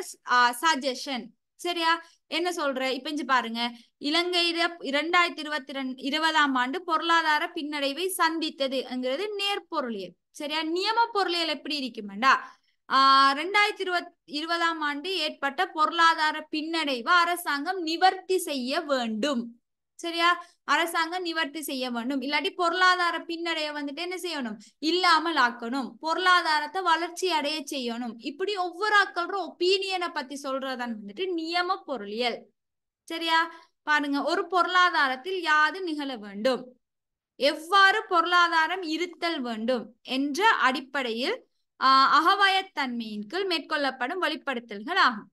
Speaker 1: சஜஷன். சரியா? என்ன சொல்ற, இப்ப இங்க பாருங்க, இலங்கையில 2020 ஆண்டு பொருளாதார பின்னடைவை சந்தித்ததுங்கிறது நேர்பொருளியல். சரியா? நியம பொருளியல் எப்படி இருக்குமெண்டா 2020 ஆண்டு ஏற்பட்ட பொருளாதார பின்னடைவை அரசாங்கம் நிவர்த்தி செய்ய வேண்டும். சரியா? அரசாங்கம் நிவர்த்தி செய்ய வேண்டும், இல்லாட்டி பொருளாதார பின்னடைய வந்துட்டு என்ன செய்யணும், இல்லாமல் ஆக்கணும், பொருளாதாரத்தை வளர்ச்சி அடைய செய்யணும். இப்படி ஒவ்வொரு ஆக்களோட ஒப்பீனியனை பத்தி சொல்றதான் வந்துட்டு நியம பொருளியல். சரியா? பாருங்க, ஒரு பொருளாதாரத்தில் யாது நிகழ வேண்டும், எவ்வாறு பொருளாதாரம் இருத்தல் வேண்டும் என்ற அடிப்படையில் அகவாயத்தன்மையின் கீழ் மேற்கொள்ளப்படும் வெளிப்படுத்தல்கள் ஆகும்.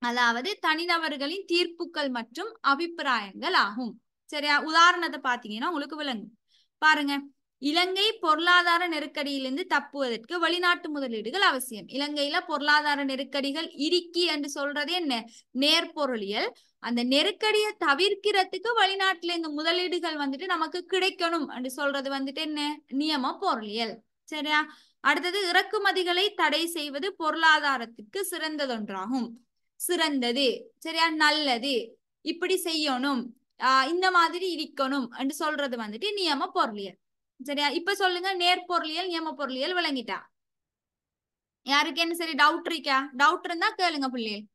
Speaker 1: அதாவது தனிநபர்களின் தீர்ப்புகள் மற்றும் அபிப்பிராயங்கள் ஆகும். சரியா? உதாரணத்தை பாத்தீங்கன்னா உங்களுக்கு விளங்கும். பாருங்க, இலங்கை பொருளாதார நெருக்கடியிலிருந்து தப்புவதற்கு வெளிநாட்டு முதலீடுகள் அவசியம். இலங்கையில பொருளாதார நெருக்கடிகள் இருக்கி என்று சொல்றது என்ன நேர்பொருளியல். அந்த நெருக்கடியை தவிர்க்கிறதுக்கு வெளிநாட்டுல இந்த முதலீடுகள் வந்துட்டு நமக்கு கிடைக்கணும் என்று சொல்றது வந்துட்டு என்ன நியம பொருளியல். சரியா? அடுத்தது இறக்குமதிகளை தடை செய்வது பொருளாதாரத்துக்கு சிறந்ததொன்றாகும். சிறந்தது. சரியா? நல்லது, இப்படி செய்யணும், இந்த மாதிரி இருக்கணும் என்று சொல்றது வந்துட்டு நியம பொருளியல். சரியா? இப்ப சொல்லுங்க, நேர்பொருளியல் நியம பொருளியல் விளங்கிட்டா? யாருக்கு என்ன சரி டவுட் இருக்கா? டவுட் இருந்தா கேளுங்க பிள்ளைகள்.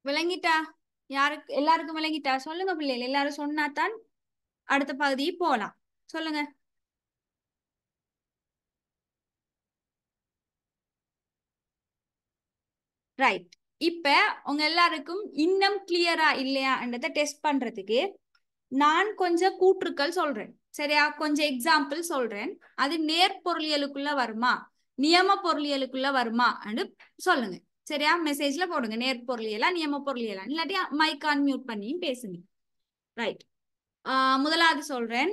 Speaker 1: விளங்கிட்டா? யாருக்கு எல்லாருக்கும் விளங்கிட்டா? சொல்லுங்க பிள்ளைகள், எல்லாரும் சொன்னாதான் அடுத்த பகுதியை போலாம். சொல்லுங்க. ரைட். இப்ப உங்க எல்லாருக்கும் இன்னும் கிளியரா இல்லையான்றதை டெஸ்ட் பண்றதுக்கு நான் கொஞ்சம் கூற்றுக்கள் சொல்றேன். சரியா? கொஞ்சம் எக்ஸாம்பிள் சொல்றேன். அது நேர்பொருளியலுக்குள்ள வருமா நியம பொருளியலுக்குள்ள வருமா சொல்லுங்க. சரியா? மெசேஜ்ல போடுங்க, நேர்பொருளியலா நியம பொருளியலா, இல்லாட்டி மைக் அன்மியூட் பண்ணியும் பேசுங்க. ரைட். முதலாவது சொல்றேன்,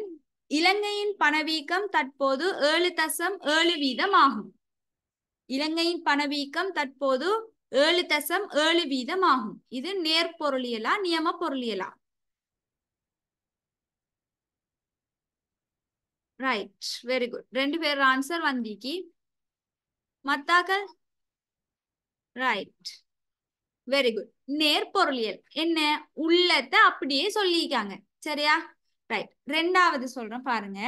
Speaker 1: இலங்கையின் பணவீக்கம் தற்போது 7.7 ஆகும். இலங்கையின் பணவீக்கம் தற்போது 7.7 ஆகும். இது நேர்பொருளியலா நியம பொருளியலா? Right, very good. 2 பேர் ஆன்சர் வந்திக்கு. மத்தாக்கள் ரைட், வெரி குட். நேர்பொருளியல் என்ன உள்ளத்தை அப்படியே சொல்லியிருக்காங்க. சரியா? ரைட். 2வது சொல்றேன் பாருங்க,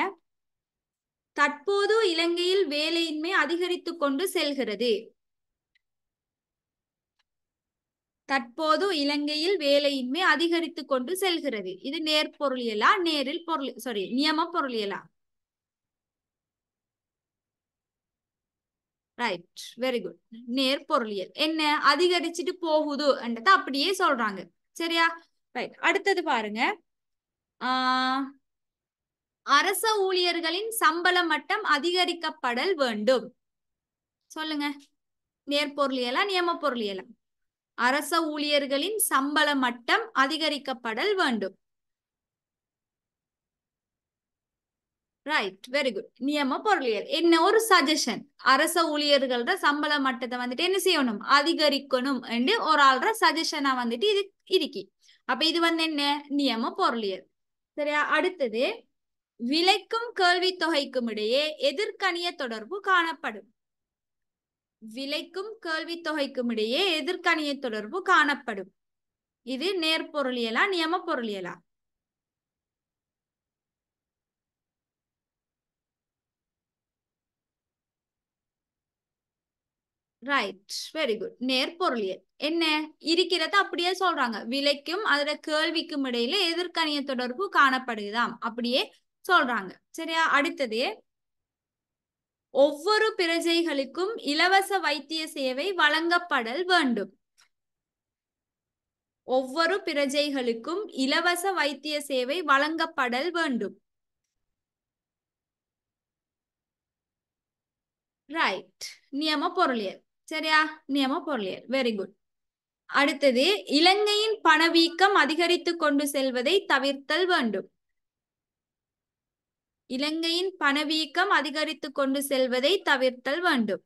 Speaker 1: தற்போது இலங்கையில் வேலையின்மை அதிகரித்து கொண்டு செல்கிறது. தற்போது இலங்கையில் வேலையின்மை அதிகரித்து கொண்டு செல்கிறது. இது நேர்பொருளியலா நேரில் பொருள் சாரி நியம பொருளியலா? Right, very good. நேர்பொருளியல் என்ன அதிகரிச்சுட்டு போகுது என்றதை அப்படியே சொல்றாங்க. சரியா? ரைட், அடுத்தது பாருங்க. அரச ஊழியர்களின் சம்பள மட்டம் அதிகரிக்கப்படல் வேண்டும். சொல்லுங்க, நேர்பொருளியலா நியம பொருளியலா? அரச ஊழியர்களின் சம்பள மட்டம் அதிகரிக்கப்படல் வேண்டும். Right, very good. நியம பொருளியல் என்ன ஒரு சஜஷன். அரச ஊழியர்களோட சம்பள மட்டத்தை வந்துட்டு என்ன செய்யணும், அதிகரிக்கணும் என்று ஒரு ஆள்ற சஜஷனா வந்துட்டு இது இருக்கி. அப்ப இது வந்து என்ன, நியம பொருளியல். சரியா? அடுத்தது, விலைக்கும் கேள்வி தொகைக்கும் இடையே எதிர்கணிய தொடர்பு காணப்படும். விலைக்கும் கேள்வி தொகைக்கும் இடையே எதிர்கணிய தொடர்பு காணப்படும். இது நேர்பொருளியலா நியம பொருளியலா? Right, very good. நேர்பொருளியல் என்ன இருக்கிறத அப்படியே சொல்றாங்க. விலைக்கும் அதோட கேள்விக்கும் இடையில எதிர்கணிய தொடர்பு காணப்படுதாம் அப்படியே சொல்றாங்க. சரியா? அடுத்தது, ஒவ்வொரு பிரஜைகளுக்கும் இலவச வைத்திய சேவை வழங்கப்படல் வேண்டும். ஒவ்வொரு பிரஜைகளுக்கும் இலவச வைத்திய சேவை வழங்கப்படல் வேண்டும். ரைட், நியம பொருளியல். சரியா? நியம பொருளியல், வெரி குட். அடுத்தது, இலங்கையின் பணவீக்கம் அதிகரித்து கொண்டு செல்வதை தவிர்த்தல் வேண்டும். இலங்கையின் பணவீக்கம் அதிகரித்து கொண்டு செல்வதை தவிர்த்தல் வேண்டும்.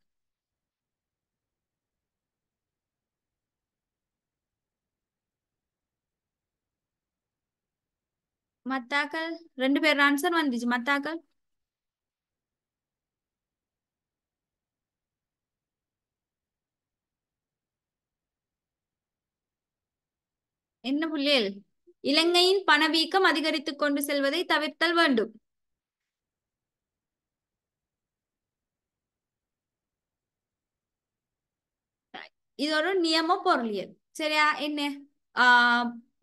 Speaker 1: மத்தாக்கள் ரெண்டு பேர் ஆன்சர் வந்துச்சு. மத்தாக்கள் என்ன புள்ளியல்? இலங்கையின் பணவீக்கம் அதிகரித்து கொண்டு செல்வதை தவிர்த்தல் வேண்டும். இது ஒரு நியம பொருளியல். சரியா? என்ன,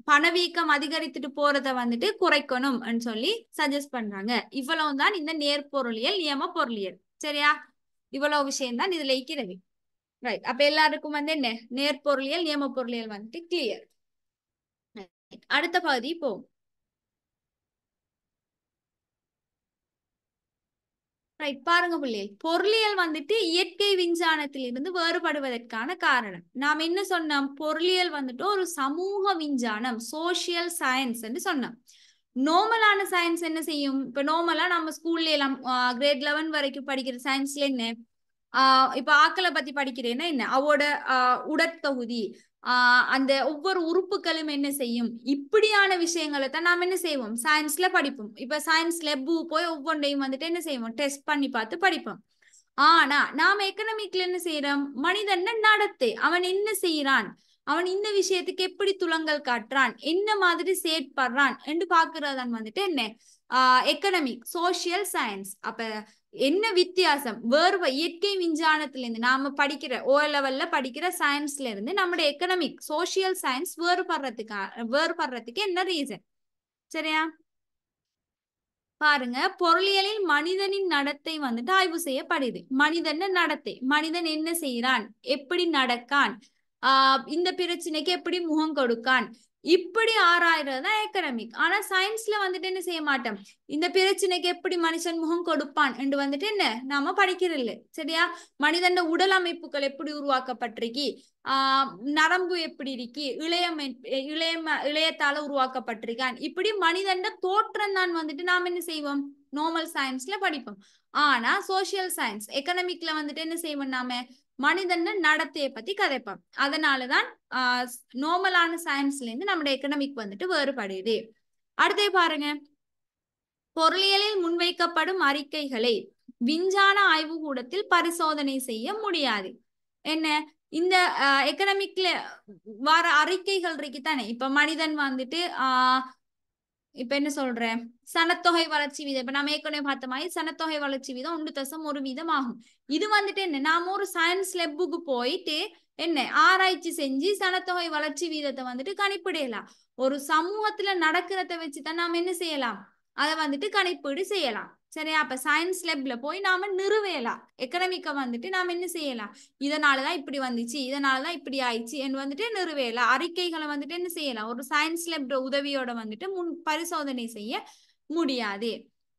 Speaker 1: பணவீக்கம் அதிகரித்துட்டு போறத வந்துட்டு குறைக்கணும் சொல்லி சஜஸ்ட் பண்றாங்க. இவ்வளவுதான் இந்த நேர்பொருளியல் நியம பொருளியல். சரியா? இவ்வளவு விஷயம் தான் இதுல இருக்கிறது. ரைட், அப்ப எல்லாருக்கும் வந்து என்ன, நேர்பொருளியல் நியம பொருளியல் வந்துட்டு கிளியர். அடுத்த பகுதி போம். ரைட், பாருங்க பிள்ளைகள், பொருளியல் வந்துட்டு இயற்கை விஞ்ஞானத்தில் இருந்து வேறுபடுவதற்கான காரணம் நாம் என்ன சொன்னோம், பொருளியல் வந்துட்டு ஒரு சமூக விஞ்ஞானம், சோசியல் சயின்ஸ் என்று சொன்னோம். நார்மலான சயின்ஸ் என்ன செய்யும், இப்ப நார்மலா நம்ம ஸ்கூல்ல எல்லாம் கிரேட் 11 வரைக்கும் படிக்கிற சயின்ஸ்ல என்ன, இப்ப ஆக்களை பத்தி படிக்கிறேன்னா என்ன, அவோட உடற்தொகுதி, அந்த ஒவ்வொரு உறுப்புகளும் என்ன செய்யும், இப்படியான விஷயங்களை தான் நாம் என்ன செய்வோம் சயின்ஸ்ல படிப்போம். இப்ப சயின்ஸ் லெப்பு போய் ஒவ்வொன்றையும் வந்துட்டு என்ன செய்வோம், டெஸ்ட் பண்ணி பார்த்து படிப்போம். ஆனா நாம எக்கனாமிக்ல என்ன செய்யறோம், மனிதன் நடத்தை, அவன் என்ன செய்யறான், அவன் இந்த விஷயத்துக்கு எப்படி துலங்கல் காட்டுறான், என்ன மாதிரி செயற்படுறான் என்று பாக்குறதான் வந்துட்டு என்ன, எக்கனாமிக் சோசியல் சயின்ஸ். அப்ப என்ன வித்தியாசம், வேறு இயற்கை விஞ்ஞானத்துல இருந்து நாம படிக்கிற ஓ லெவல்ல படிக்கிற சயின்ஸ்ல இருந்து நம்முடைய எக்கனாமிக் சோசியல் சயின்ஸ் வேறுபடுறதுக்கு என்ன ரீசன்? சரியா? பாருங்க, பொருளியலில் மனிதனின் நடத்தை வந்துட்டு ஆய்வு செய்யப்படுது. மனிதன் நடத்தை, மனிதன் என்ன செய்யறான், எப்படி நடக்கான், இந்த பிரச்சனைக்கு எப்படி முகம் கொடுக்கான், இப்படி ஆராயறது தான் எக்கனாமிக். ஆனா சயின்ஸ்ல வந்துட்டு என்ன செய்ய மாட்டோம், இந்த பிரச்சனைக்கு எப்படி மனுஷன் முகம் கொடுப்பான் என்று வந்துட்டு என்ன நாம படிக்கிறது இல்லை. சரியா? மனிதன் உடல் அமைப்புகள் எப்படி உருவாக்கப்பட்டிருக்கி, நரம்பு எப்படி இருக்கி, இளையத்தால உருவாக்கப்பட்டிருக்கான், இப்படி மனிதன் தோற்றம் தான் வந்துட்டு நாம் என்ன செய்வோம் நார்மல் சயின்ஸ்ல படிப்போம். ஆனா சோசியல் சயின்ஸ் எக்கனாமிக்ல வந்துட்டு என்ன செய்வோம், நாம மனிதன் நடத்தையை பத்தி கதைப்போம். அதனாலதான் நார்மலான சயின்ஸ்ல இருந்து நம்முடைய எக்கனாமிக் வந்துட்டு வேறுபடுது. அடுத்தே பாருங்க, பொருளியலில் முன்வைக்கப்படும் அறிக்கைகளை விஞ்ஞான ஆய்வுக்கூடத்தில் பரிசோதனை செய்ய முடியாது. என்ன, இந்த எக்கனாமிக்ல வர அறிக்கைகள் இருக்குதானே, இப்ப மனிதன் வந்துட்டு இப்ப என்ன சொல்றேன், சனத்தொகை வளர்ச்சி வீதம், இப்ப நம்ம ஏற்கனவே பார்த்த மாதிரி சனத்தொகை வளர்ச்சி வீதம் 1.1 ஆகும். இது வந்துட்டு என்ன, நாம ஒரு சயின்ஸ் லெப்புக்கு போயிட்டு என்ன ஆராய்ச்சி செஞ்சு சனத்தொகை வளர்ச்சி வீதத்தை வந்துட்டு கணிப்பிடலாம். ஒரு சமூகத்துல நடக்கிறத வச்சுதான் நாம என்ன செய்யலாம், அதை வந்துட்டு கணிப்பீடு செய்யலாம். சரியா? அப்ப சயின்ஸ் லேப்ல போய் நாம நிறுவேலாம். எக்கனாமிக்க வந்துட்டு நாம என்ன செய்யலாம்? இதனாலதான் இப்படி வந்துச்சு, இதனாலதான் இப்படி ஆயிடுச்சு என்று வந்துட்டு நிறுவேலாம். அறிக்கைகளை வந்துட்டு என்ன செய்யலாம்? ஒரு சயின்ஸ் லேப் உதவியோட வந்துட்டு முன் பரிசோதனை செய்ய முடியாது.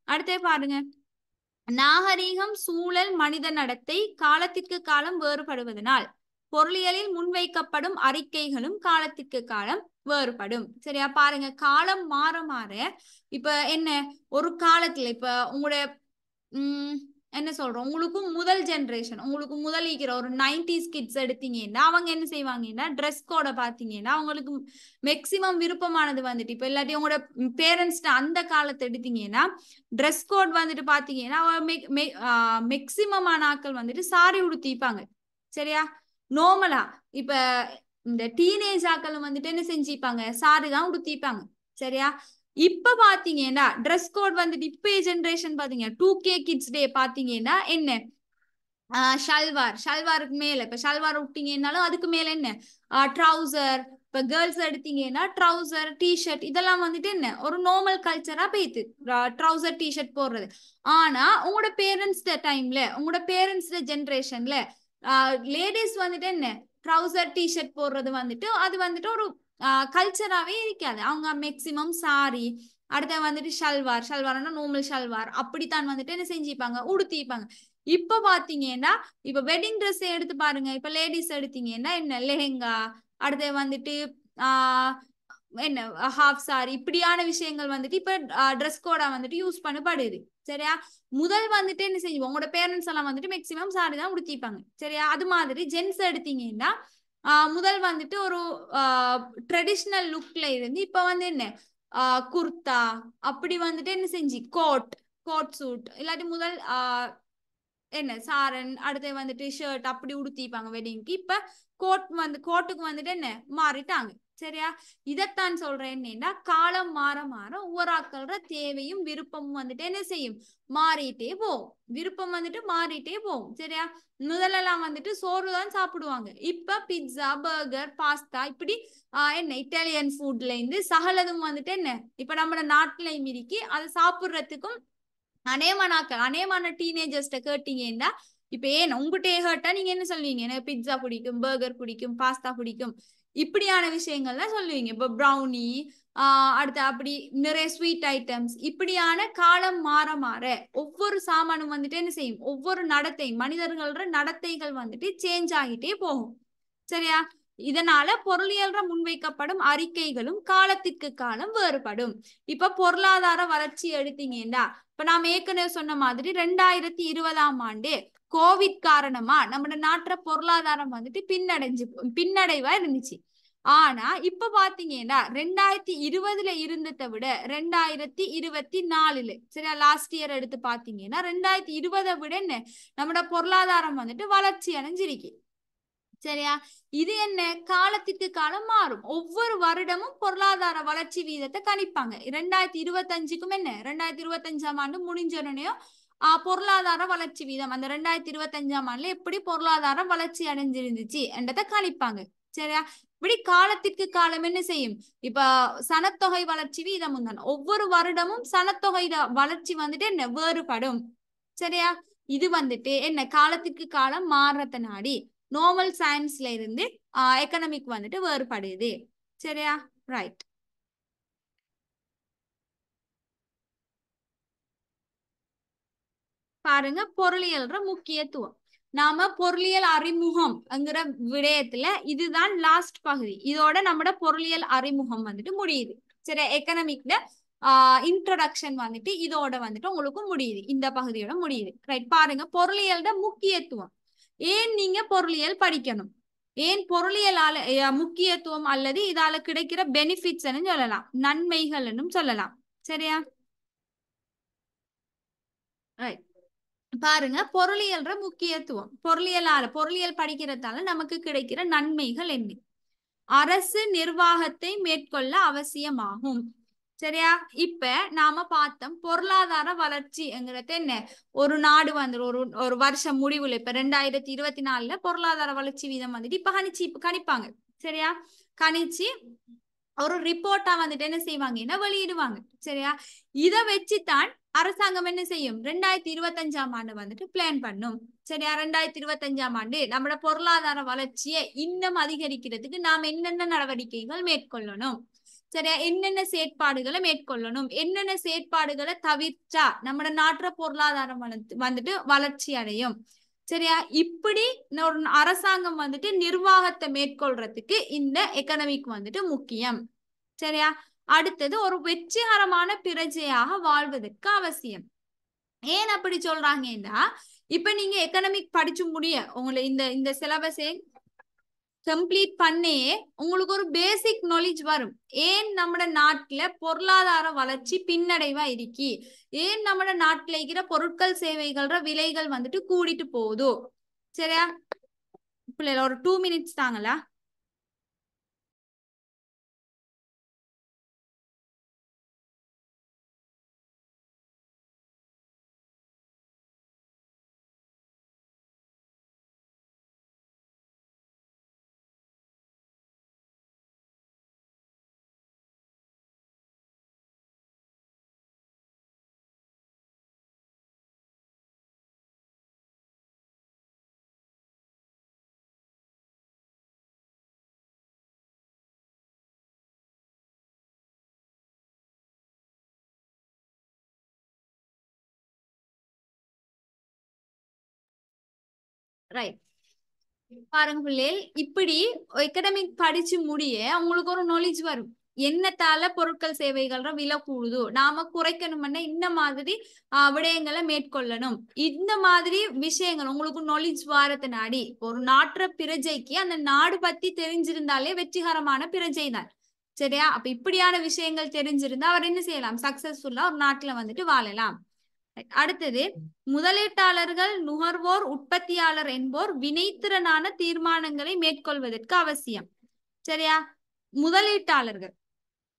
Speaker 1: அடுத்தே பாருங்க. நாகரீகம், சூழல், மனித நடத்தை காலத்திற்கு காலம் வேறுபடுவதனால் பொருளியலில் முன்வைக்கப்படும் அறிக்கைகளும் காலத்திற்கு காலம் வேறுபடும். சரியா? பாருங்க, காலம் மாற மாற இப்ப என்ன ஒரு காலத்துல இப்ப உங்களுடைய என்ன சொல்றோம், உங்களுக்கும் முதல் ஜென்ரேஷன், உங்களுக்கு முதல் இருக்கிற ஒரு 90s கிட்ஸ் எடுத்தீங்கன்னா அவங்க என்ன செய்வாங்கன்னா ட்ரெஸ் கோட பாத்தீங்கன்னா அவங்களுக்கு மேக்சிமம் விருப்பமானது வந்துட்டு இப்ப இல்லாட்டி உங்களோட பேரண்ட்ஸ் அந்த காலத்தை எடுத்தீங்கன்னா ட்ரெஸ் கோட் வந்துட்டு பாத்தீங்கன்னா மேக்சிமமான ஆட்கள் வந்துட்டு சாரி உடுத்திப்பாங்க. சரியா? நார்மலா இப்ப இந்த டீனேஜ் ஆக்கள் வந்துட்டு என்ன செஞ்சுப்பாங்க, சாரி தான் உடுத்திப்பாங்க. சரியா? இப்ப பாத்தீங்கன்னா ட்ரெஸ் கோட் வந்துட்டு இப்ப ஜென்ரேஷன் பாத்தீங்க 2K கிட்ஸ் டே பாத்தீங்கன்னா என்ன ஷல்வாருக்கு மேல இப்ப ஷல்வார் விட்டீங்கன்னாலும் அதுக்கு மேல என்ன ட்ரௌசர். இப்ப கேர்ள்ஸ் எடுத்தீங்கன்னா ட்ரௌசர் டிஷர்ட் இதெல்லாம் வந்துட்டு என்ன ஒரு நார்மல் கல்ச்சரா போயிட்டு ட்ரௌசர் டிஷர்ட் போடுறது. ஆனா உங்களோட பேரண்ட்ஸ் டைம்ல உங்களோட பேரண்ட்ஸ் ஜென்ரேஷன்ல லேடிஸ் வந்துட்டு என்ன ட்ரௌசர் டிஷர்ட் போடுறது வந்துட்டு அது வந்துட்டு ஒரு கல்ச்சராகவே இருக்காது. அவங்க மேக்சிமம் சாரி, அடுத்த வந்துட்டு ஷல்வார்னா நார்மல் ஷல்வார் அப்படித்தான் வந்துட்டு என்ன செஞ்சுப்பாங்க, உடுத்திப்பாங்க. இப்ப பாத்தீங்கன்னா இப்ப வெட்டிங் ட்ரெஸ் எடுத்து பாருங்க. இப்ப லேடிஸ் எடுத்தீங்கன்னா என்ன லெஹெங்கா, அடுத்து வந்துட்டு என்ன ஹாஃப் சாரி இப்படியான விஷயங்கள் வந்துட்டு இப்ப ட்ரெஸ் கோடா வந்துட்டு யூஸ் பண்ணப்படுது. சரியா? முதல் வந்துட்டு என்ன செய்வோம், உங்களோட பேரண்ட்ஸ் எல்லாம் வந்துட்டு மேக்சிமம் சாரி தான் உடுத்திப்பாங்க. சரியா? அது மாதிரி ஜென்ஸ் எடுத்தீங்கன்னா முதல் வந்துட்டு ஒரு ட்ரெடிஷ்னல் லுக்ல இருந்து இப்ப வந்து என்ன குர்தா அப்படி வந்துட்டு என்ன செஞ்சு கோட் சூட் இல்லாட்டி முதல் என்ன சாரன், அடுத்து வந்துட்டு ஷர்ட் அப்படி உடுத்திப்பாங்க வெட்டிங்க்கு. இப்ப கோட்டுக்கு வந்துட்டு என்ன மாறிட்டாங்க. சரியா? இதைத்தான் சொல்றேன் என்னன்னா காலம் மாற மாற ஒவ்வொரு ஆட்களோட தேவையும் விருப்பமும் வந்துட்டு என்ன செய்யும், மாறிட்டே போகும். விருப்பம் வந்துட்டு மாறிட்டே போகும். சரியா? முதலெல்லாம் வந்துட்டு சோறு தான் சாப்பிடுவாங்க. இப்ப பிட்சா, பர்கர், பாஸ்தா இப்படி என்ன இட்டாலியன் ஃபுட்ல இருந்து சகலதும் வந்துட்டு என்ன இப்ப நம்ம நாட்டிலையும் இருக்கி அதை சாப்பிடுறதுக்கும் அநேகமான டீனேஜர்ஸ்ட கேட்டீங்கன்னா இப்ப ஏன் உங்ககிட்ட கேட்டா நீங்க என்ன சொல்லுவீங்க, எனக்கு பிட்சா பிடிக்கும், பர்கர் பிடிக்கும், பாஸ்தா பிடிக்கும் இப்படியான விஷயங்கள்லாம் சொல்லுவீங்க. இப்ப ப்ரௌனி அடுத்து அப்படி நிறைய ஸ்வீட் ஐட்டம்ஸ் இப்படியான காலம் மாற மாற ஒவ்வொரு சாமானும் வந்துட்டு என்ன செய்யும், ஒவ்வொரு நடத்தை மனிதர்களோட நடத்தைகள் வந்துட்டு சேஞ்ச் ஆகிட்டே போகும். சரியா? இதனால பொருளியல்ற முன்வைக்கப்படும் அறிக்கைகளும் காலத்திற்கு காலம் வேறுபடும். இப்ப பொருளாதார வளர்ச்சி எடுத்தீங்கன்னா இப்ப நாம் ஏற்கனவே சொன்ன மாதிரி 2020ஆம் ஆண்டு கோவிட் காரணமா நம்ம நாட்டுல பொருளாதாரம் வந்துட்டு பின்னடைவா இருந்துச்சு. ஆனா இப்ப பாத்தீங்கன்னா 2020 இருந்ததை விட 2024 சரியா லாஸ்ட் இயர் எடுத்து பாத்தீங்கன்னா 2020 விட என்ன நம்மட பொருளாதாரம் வந்துட்டு வளர்ச்சி அடைஞ்சிருக்கு. சரியா? இது என்ன காலத்திற்கு காலம் மாறும். ஒவ்வொரு வருடமும் பொருளாதார வளர்ச்சி வீதத்தை கணிப்பாங்க. 2025க்கும் என்ன 2025ஆம் ஆண்டு முடிஞ்சோடனையும் பொருளாதார வளர்ச்சி வீதம் அந்த 2025ஆம் ஆண்டுல எப்படி பொருளாதார வளர்ச்சி அடைஞ்சிருந்துச்சு என்றதை கணிப்பாங்க. சரியா? இப்படி காலத்திற்கு காலம் என்ன செய்யும், இப்ப சனத்தொகை வளர்ச்சி வீதமும் தான் ஒவ்வொரு வருடமும் சனத்தொகை வளர்ச்சி வந்துட்டு என்ன வேறுபடும். சரியா? இது வந்துட்டு என்ன காலத்திற்கு காலம் மாறுறத நாடி நார்மல் சயின்ஸ்ல இருந்து எக்கனாமிக் வந்துட்டு வேறுபடுது. சரியா? ரைட். பாருங்க, பொருளியல்ற முக்கியத்துவம். நாம பொருளியல் அறிமுகம்ங்கிற விடயத்துல இதுதான் லாஸ்ட் பகுதி. இதோட நம்மட பொருளியல் அறிமுகம் வந்துட்டு முடியுது. சரி, எக்கனாமிக்ல இன்ட்ரோடக்ஷன் வந்துட்டு இதோட வந்துட்டு உங்களுக்கு முடியுது, இந்த பகுதியோட முடியுது. ரைட். பாருங்க, பொருளியல்ட முக்கியத்துவம். ஏன் நீங்க பொருளியல் படிக்கணும், ஏன் பொருளியலால முக்கியத்துவம் அல்லது இதால கிடைக்கிற பெனிஃபிட்ஸ் சொல்லலாம், நன்மைகள் சொல்லலாம். சரியா? ரைட். பாருங்க, பொருளியல்ற முக்கியத்துவம். பொருளியல் படிக்கிறதால நமக்கு கிடைக்கிற நன்மைகள் என்ன? அரசு நிர்வாகத்தை மேற்கொள்ள அவசியமாகும். சரியா? இப்ப நாம பார்த்தோம் பொருளாதார வளர்ச்சிங்கிறது என்ன, ஒரு நாடு வந்து ஒரு வருஷம் முடிவுல இப்ப 2024 பொருளாதார வளர்ச்சி வீதம் வந்துட்டு இப்ப கணிப்பாங்க. சரியா? கணிச்சு ஒரு ரிப்போர்ட்டா வந்துட்டு என்ன செய்வாங்கன்னா வெளியிடுவாங்க. சரியா? இத வச்சுதான் அரசாங்கம் என்ன செய்யும்? 2025ஆம் ஆண்டு வந்துட்டு பிளான் பண்ணும். சரியா? 2025ஆம் ஆண்டு நம்மளோட பொருளாதார வளர்ச்சியை இன்னும் அதிகரிக்கிறதுக்கு நாம் என்னென்ன நடவடிக்கைகள் மேற்கொள்ளணும், சரியா, என்னென்ன செயற்பாடுகளை மேற்கொள்ளணும், என்னென்ன செயற்பாடுகளை தவிர்த்தா நம்ம நாட்டுற பொருளாதாரம் வந்துட்டு வளர்ச்சி அடையும், சரியா? இப்படி ஒரு அரசாங்கம் வந்துட்டு நிர்வாகத்தை மேற்கொள்றதுக்கு இந்த எக்கனாமிக் வந்துட்டு முக்கியம். சரியா? அடுத்தது ஒரு வெற்றிகரமான பிரஜையாக வாழ்வதற்கு அவசியம். ஏன் அப்படி சொல்றாங்கன்னா, இப்ப நீங்க எக்கனாமிக் படிச்சு முடிய உங்களை இந்த இந்த சிலபஸை கம்ப்ளீட் பண்ணே உங்களுக்கு ஒரு பேசிக் நாலேஜ் வரும். ஏன் நம்ம நாட்டுல பொருளாதார வளர்ச்சி பின்னடைவா இருக்கி, ஏன் நம்ம நாட்டுல இருக்கிற பொருட்கள் சேவைகள விலைகள் வந்துட்டு கூடிட்டு போகுது. சரியா? பிள்ளைல ஒரு 2 மினிட்ஸ் தாங்களா? ரைட். பாருங்க பிள்ளைகள், இப்படி எக்கனாமிக் படிச்சு முடிய உங்களுக்கு ஒரு நாலேஜ் வரும். என்னத்தால பொருட்கள் சேவைகள் விலை கூடுதோ நாம குறைக்கணும்னா இந்த மாதிரி விடயங்களை மேற்கொள்ளணும். இந்த மாதிரி விஷயங்கள் உங்களுக்கு நாலேஜ் வாரத்தை நாடி ஒரு நாட்டுற பிரஜைக்கு அந்த நாடு பத்தி தெரிஞ்சிருந்தாலே வெற்றிகரமான பிரஜை தான். சரியா? அப்ப இப்படியான விஷயங்கள் தெரிஞ்சிருந்தா அவர் என்ன செய்யலாம்? சக்சஸ்ஃபுல்லா ஒரு நாட்டுல வந்துட்டு வாழலாம். அடுத்தது, முதலீட்டாளர்கள், நுகர்வோர், உற்பத்தியாளர் என்போர் வினைத்திறனான தீர்மானங்களை மேற்கொள்வதற்கு அவசியம். சரியா? முதலீட்டாளர்கள்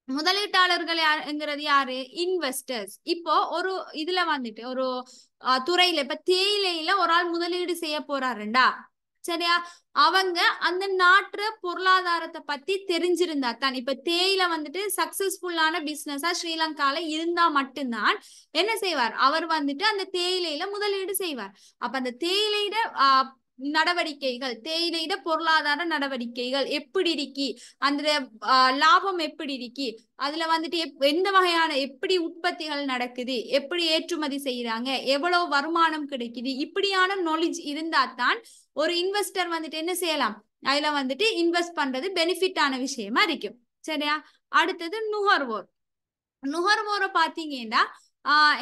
Speaker 1: முதலீட்டாளர்கள் யாருங்கிறது யாரு? இன்வெஸ்டர்ஸ். இப்போ ஒரு இதுல வந்துட்டு ஒரு துறையில இப்ப தேயிலையில ஒரு ஆள் முதலீடு செய்ய போறாருண்டா, சரியா, அவங்க அந்த நாட்டு பொருளாதாரத்தை பத்தி தெரிஞ்சிருந்தா தான். இப்ப தேயிலை வந்துட்டு சக்சஸ்ஃபுல்லான பிசினஸா ஸ்ரீலங்கால இருந்தா மட்டும்தான் என்ன செய்வார்? அவர் வந்துட்டு அந்த தேயிலையில முதலீடு செய்வார். அப்ப அந்த தேயிலையிட நடவடிக்கைகள், தேயிலையிட பொருளாதார நடவடிக்கைகள் எப்படி இருக்கி, அந்த லாபம் எப்படி இருக்கி, அதுல வந்துட்டு எந்த வகையான எப்படி உற்பத்திகள் நடக்குது, எப்படி ஏற்றுமதி செய்யறாங்க, எவ்வளவு வருமானம் கிடைக்குது, இப்படியான நாலேஜ் இருந்தா தான் ஒரு இன்வெஸ்டர் வந்துட்டு என்ன செய்யலாம்? அதுல வந்துட்டு இன்வெஸ்ட் பண்றது பெனிஃபிட் ஆன விஷயமா இருக்கும். சரியா? அடுத்தது நுகர்வோர். நுகர்வோரை பாத்தீங்கன்னா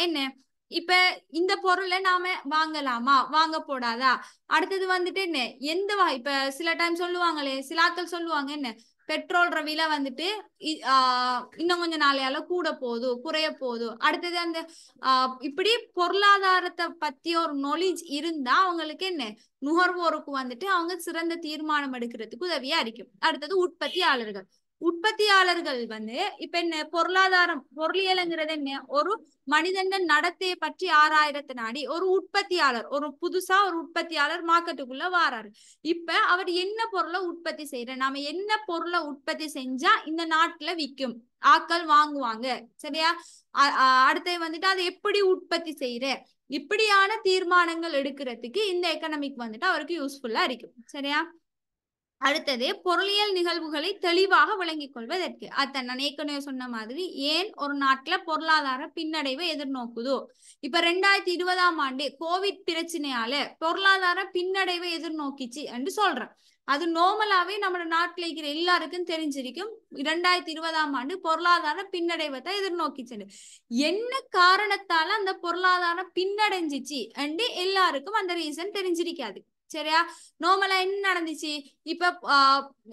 Speaker 1: என்ன, இப்ப இந்த பொருளை நாம வாங்கலாமா, வாங்க போடாதா, அடுத்தது வந்துட்டு என்ன, எந்த இப்ப சில டைம் சொல்லுவாங்களே, சில ஆட்கள் சொல்லுவாங்க என்ன, பெட்ரோல் விலை வந்துட்டு இன்னும் கொஞ்சம் நாளையால கூட போகுது, குறைய போகுது. அடுத்தது அந்த இப்படி பொருளாதாரத்தை பத்தி ஒரு நாலேஜ் இருந்தா அவங்களுக்கு என்ன, நுகர்வோருக்கு வந்துட்டு அவங்க சிறந்த தீர்மானம் எடுக்கிறதுக்கு உதவியா இருக்கும். அடுத்தது உற்பத்தியாளர்கள். உற்பத்தியாளர்கள் வந்து இப்ப என்ன, பொருளாதாரம் பொருளியலுங்கிறது என்ன, ஒரு மனிதன் நடத்தையை பற்றி ஆராயிரத்து நாடி ஒரு உற்பத்தியாளர், ஒரு புதுசா ஒரு உற்பத்தியாளர் மார்க்கெட்டுக்குள்ள வாராரு. இப்ப அவர் என்ன பொருளை உற்பத்தி செய்யற, நாம என்ன பொருளை உற்பத்தி செஞ்சா இந்த நாட்டுல விற்கும், ஆட்கள் வாங்குவாங்க, சரியா, அடுத்து வந்துட்டு அதை எப்படி உற்பத்தி செய்யற, இப்படியான தீர்மானங்கள் எடுக்கிறதுக்கு இந்த எக்கனாமிக் வந்துட்டு அவருக்கு யூஸ்ஃபுல்லா இருக்கும். சரியா? அடுத்தது, பொருளியல் நிகழ்வுகளை தெளிவாக விளங்கிக் கொள்வதற்கு. அதான் நான் ஏற்கனவே சொன்ன மாதிரி, ஏன் ஒரு நாட்டுல பொருளாதார பின்னடைவை எதிர்நோக்குதோ, இப்ப 2020ஆம் ஆண்டு கோவிட் பிரச்சனையால பொருளாதார பின்னடைவை எதிர்நோக்கிச்சு என்று சொல்றேன். அது நார்மலாவே நம்ம நாட்டுல இருக்கிற எல்லாருக்கும் தெரிஞ்சிருக்கும். 2020ஆம் ஆண்டு பொருளாதார பின்னடைவை தான் எதிர்நோக்கிச்சு. என்ன காரணத்தால அந்த பொருளாதாரம் பின்னடைஞ்சிச்சு என்று எல்லாருக்கும் அந்த ரீசன் தெரிஞ்சிருக்காது. சரியா? நார்மலா என்ன நடந்துச்சு? இப்ப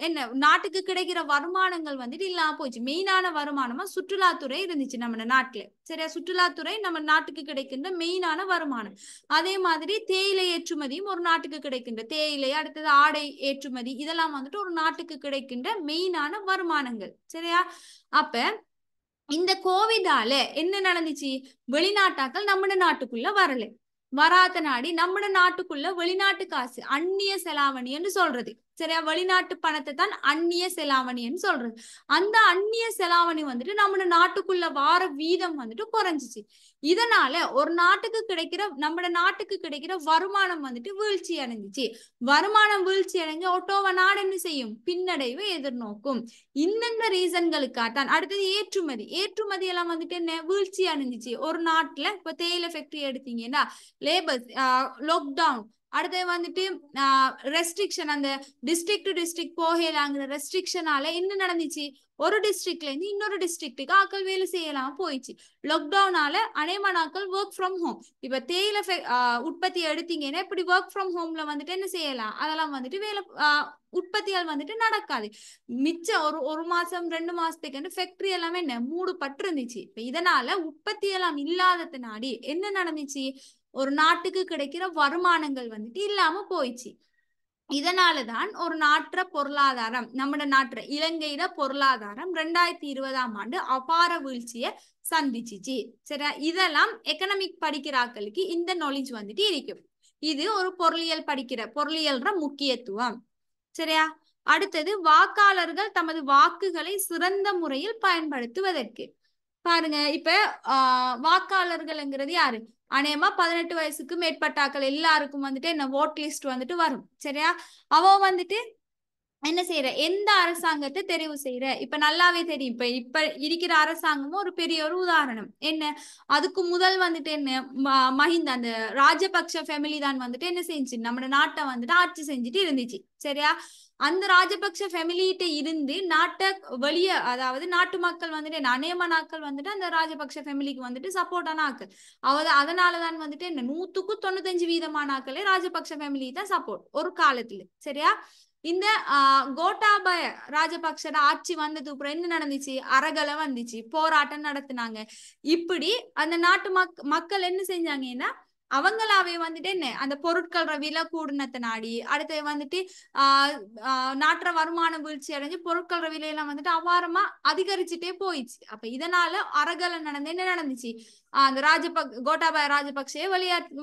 Speaker 1: என்ன, நாட்டுக்கு கிடைக்கிற வருமானங்கள் வந்துட்டு இல்லாம போச்சு. மெயினான வருமானமா சுற்றுலாத்துறை இருந்துச்சு நம்ம நாட்டுல. சரியா? சுற்றுலாத்துறை நம்ம நாட்டுக்கு கிடைக்கின்ற மெயினான வருமானம். அதே மாதிரி தேயிலை ஏற்றுமதியும் ஒரு நாட்டுக்கு கிடைக்கின்ற, தேயிலை, அடுத்தது ஆடை ஏற்றுமதி, இதெல்லாம் வந்துட்டு ஒரு நாட்டுக்கு கிடைக்கின்ற மெயினான வருமானங்கள். சரியா? அப்ப இந்த கோவிடால என்ன நடந்துச்சு? வெளிநாட்டாக்கள் நம்ம நாட்டுக்குள்ள வரல. வராத நாடி நம்ம நாட்டுக்குள்ள வெளிநாட்டு காசு, அந்நிய செலாவணி என்று சொல்றது, சரியா, வெளிநாட்டு பணத்தை தான் அந்நிய செலாவணின்னு சொல்றது. அந்த அந்நிய செலாவணி வந்துட்டு நம்ம நாட்டுக்குள்ள வார வீதம் வந்துட்டு குறைஞ்சிச்சு. இதனால ஒரு நாட்டுக்கு கிடைக்கிற நம்ம நாட்டுக்கு கிடைக்கிற வருமானம் வந்துட்டு வீழ்ச்சி அடைஞ்சிச்சு. வருமானம் வீழ்ச்சி அடைஞ்சு ஒட்டோவ நாடு என்ன செய்யும், பின்னடைவை எதிர்நோக்கும். இந்தந்த ரீசன்களுக்காக அடுத்தது ஏற்றுமதி எல்லாம் வந்துட்டு என்ன வீழ்ச்சி அடைஞ்சிச்சு. ஒரு நாட்டுல இப்ப தேயிலை ஃபேக்டரி எடுத்தீங்கன்னா லேபர் லாக்டவுன், அடுத்தது வந்துட்டு ரெஸ்ட்ரிக்ஷன், அந்த டிஸ்ட்ரிக்ட் டு டிஸ்ட்ரிக்ட் போகலாங்கிற ரெஸ்ட்ரிக்ஷனால என்ன நடந்துச்சு, ஒரு டிஸ்ட்ரிக்ட்ல இருந்து இன்னொரு டிஸ்ட்ரிக்ட்டுக்கு ஆக்கள் வேலை செய்யலாம் போயிடுச்சு. லாக்டவுனால அநேகமான ஆக்கள் ஒர்க் ஃப்ரம் ஹோம். இப்ப தேயிலை உற்பத்தி எடுத்தீங்கன்னா இப்படி ஒர்க் ஃப்ரம் ஹோம்ல வந்துட்டு என்ன செய்யலாம், அதெல்லாம் வந்துட்டு வேலை உற்பத்திகள் வந்துட்டு நடக்காது. மிச்சம் ஒரு ஒரு மாசம் 2 மாசத்துக்கு ஃபேக்டரி எல்லாமே என்ன மூடுபட்டு இருந்துச்சு. இப்ப இதனால உற்பத்தி எல்லாம் இல்லாததுனாடி என்ன நடந்துச்சு, ஒரு நாட்டுக்கு கிடைக்கிற வருமானங்கள் வந்துட்டு இல்லாம போயிடுச்சு. இதனாலதான் ஒரு நாட்டுற பொருளாதாரம், நம்ம நாட்டுற இலங்கையில பொருளாதாரம் 2020ஆம் ஆண்டு அபார வீழ்ச்சியை சந்திச்சிச்சு. சரியா, இதெல்லாம் எக்கனாமிக் படிக்கிறாக்களுக்கு இந்த நாலேஜ் வந்துட்டு இருக்கும். இது ஒரு பொருளியல்ற முக்கியத்துவம். சரியா, அடுத்தது வாக்காளர்கள் தமது வாக்குகளை சிறந்த முறையில் பயன்படுத்துவதற்கு. பாருங்க, இப்ப வாக்காளர்கள்ங்கிறது யாரு, அநேகமா 18 வயசுக்கு மேற்பட்டாக்கள் எல்லாருக்கும் வந்துட்டு என்ன ஓட் லிஸ்ட் வந்துட்டு வரும். சரியா, அவ வந்துட்டு என்ன செய்யற, எந்த அரசாங்கத்தை தெரிவு செய்யற, இப்ப நல்லாவே தெரியும். இப்ப இருக்கிற அரசாங்கமும் ஒரு பெரிய ஒரு உதாரணம். என்ன, அதுக்கு முதல் வந்துட்டு என்ன மஹிந்த அந்த ராஜபக்ஷ ஃபேமிலி தான் வந்துட்டு என்ன செஞ்சு நம்ம நாட்டை வந்துட்டு ஆட்சி செஞ்சுட்டு இருந்துச்சு. சரியா, அந்த ராஜபக்ஷ ஃபேமிலிட்ட இருந்து நாட்டை வெளிய, அதாவது நாட்டு மக்கள் வந்துட்டு அநேகமான நாட்கள் வந்துட்டு அந்த ராஜபக்ஷ ஃபேமிலிக்கு வந்துட்டு சப்போர்ட்டான ஆக்கள். அதனாலதான் வந்துட்டு என்ன 100% ஆக்களே ராஜபக்ஷ ஃபேமிலி தான் சப்போர்ட் ஒரு காலத்துல. சரியா, இந்த கோட்டாபய ராஜபக்ஷ ஆட்சி வந்தது அப்புறம் என்ன நடந்துச்சு, அரகலை வந்துச்சு, போராட்டம் நடத்தினாங்க. இப்படி அந்த நாட்டு மக்கள் என்ன செஞ்சாங்கன்னா அவங்களாவே வந்துட்டு என்ன அந்த பொருட்கள விலை கூடுனத்தை நாடி, அடுத்து வந்துட்டு நாட்டுற வருமானம் வீழ்ச்சி அடைஞ்சு பொருட்கள விலையெல்லாம் வந்துட்டு அபாரமா அதிகரிச்சுட்டே போயிடுச்சு. அப்ப இதனால அரகலை நடந்து என்ன நடந்துச்சு, அந்த கோட்டாபய ராஜபக்சே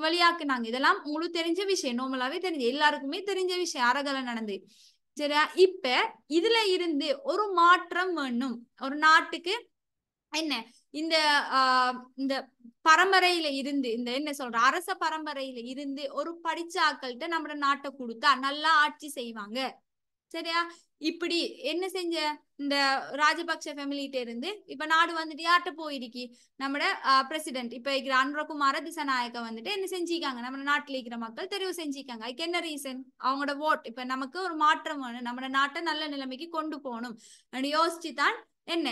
Speaker 1: வெளியாக்குனாங்க. இதெல்லாம் உங்களுக்கு தெரிஞ்ச விஷயம், நோமலாவே தெரிஞ்சு எல்லாருக்குமே தெரிஞ்ச விஷயம், அரகலை நடந்து. சரியா, இப்ப இதுல இருந்து ஒரு மாற்றம் வேணும் ஒரு நாட்டுக்கு. என்ன, இந்த இந்த பரம்பரையில இருந்து, இந்த என்ன சொல்ற அரச பரம்பரையில இருந்து ஒரு படிச்ச ஆக்கள்கிட்ட நம்ம நாட்டை கொடுத்தா நல்லா ஆட்சி செய்வாங்க. சரியா, இப்படி என்ன செஞ்ச இந்த ராஜபக்ஷ ஃபேமிலிட்ட இருந்து இப்ப நாடு வந்துட்டு யார்கிட்ட போயிருக்கி, நம்மட பிரசிடென்ட் இப்ப இருக்கிற அனுரகுமார திசாநாயக்க வந்துட்டு என்ன செஞ்சிருக்காங்க, நம்ம நாட்டுல இருக்கிற மக்கள் தெரிவு செஞ்சிருக்காங்க. அதுக்கு என்ன ரீசன், அவங்களோட ஓட். இப்ப நமக்கு ஒரு மாற்றம் வேணும், நம்ம நாட்டை நல்ல நிலைமைக்கு கொண்டு போகணும் யோசிச்சு தான் என்ன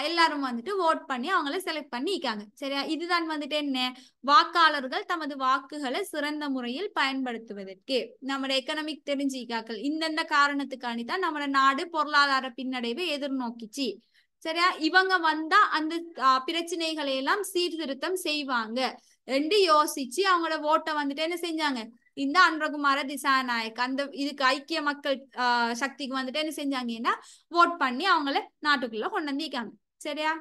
Speaker 1: எல்லாரும் வந்துட்டு ஓட் பண்ணி அவங்கள செலக்ட் பண்ணிக்காங்க. சரியா, இதுதான் வந்துட்டு என்ன, வாக்காளர்கள் தமது வாக்குகளை சிறந்த முறையில் பயன்படுத்துவதற்கு நம்ம எக்கனாமிக் தெரிஞ்சிக்காக்கள் இந்தந்த காரணத்துக்காண்டி தான் நம்ம நாடு பொருளாதார பின்னடைவை எதிர்நோக்கிச்சு. சரியா, இவங்க வந்தா அந்த பிரச்சனைகளை எல்லாம் சீர்திருத்தம் செய்வாங்க என்று யோசிச்சு அவங்களோட ஓட்டை வந்துட்டு என்ன செஞ்சாங்க, இந்த அனுரகுமார திசாநாயக் அந்த இதுக்கு ஐக்கிய மக்கள் சக்திக்கு வந்துட்டு என்ன செஞ்சாங்கன்னா ஓட் பண்ணி அவங்கள நாட்டுக்குள்ள கொண்டு வந்திருக்காங்க. சரியா,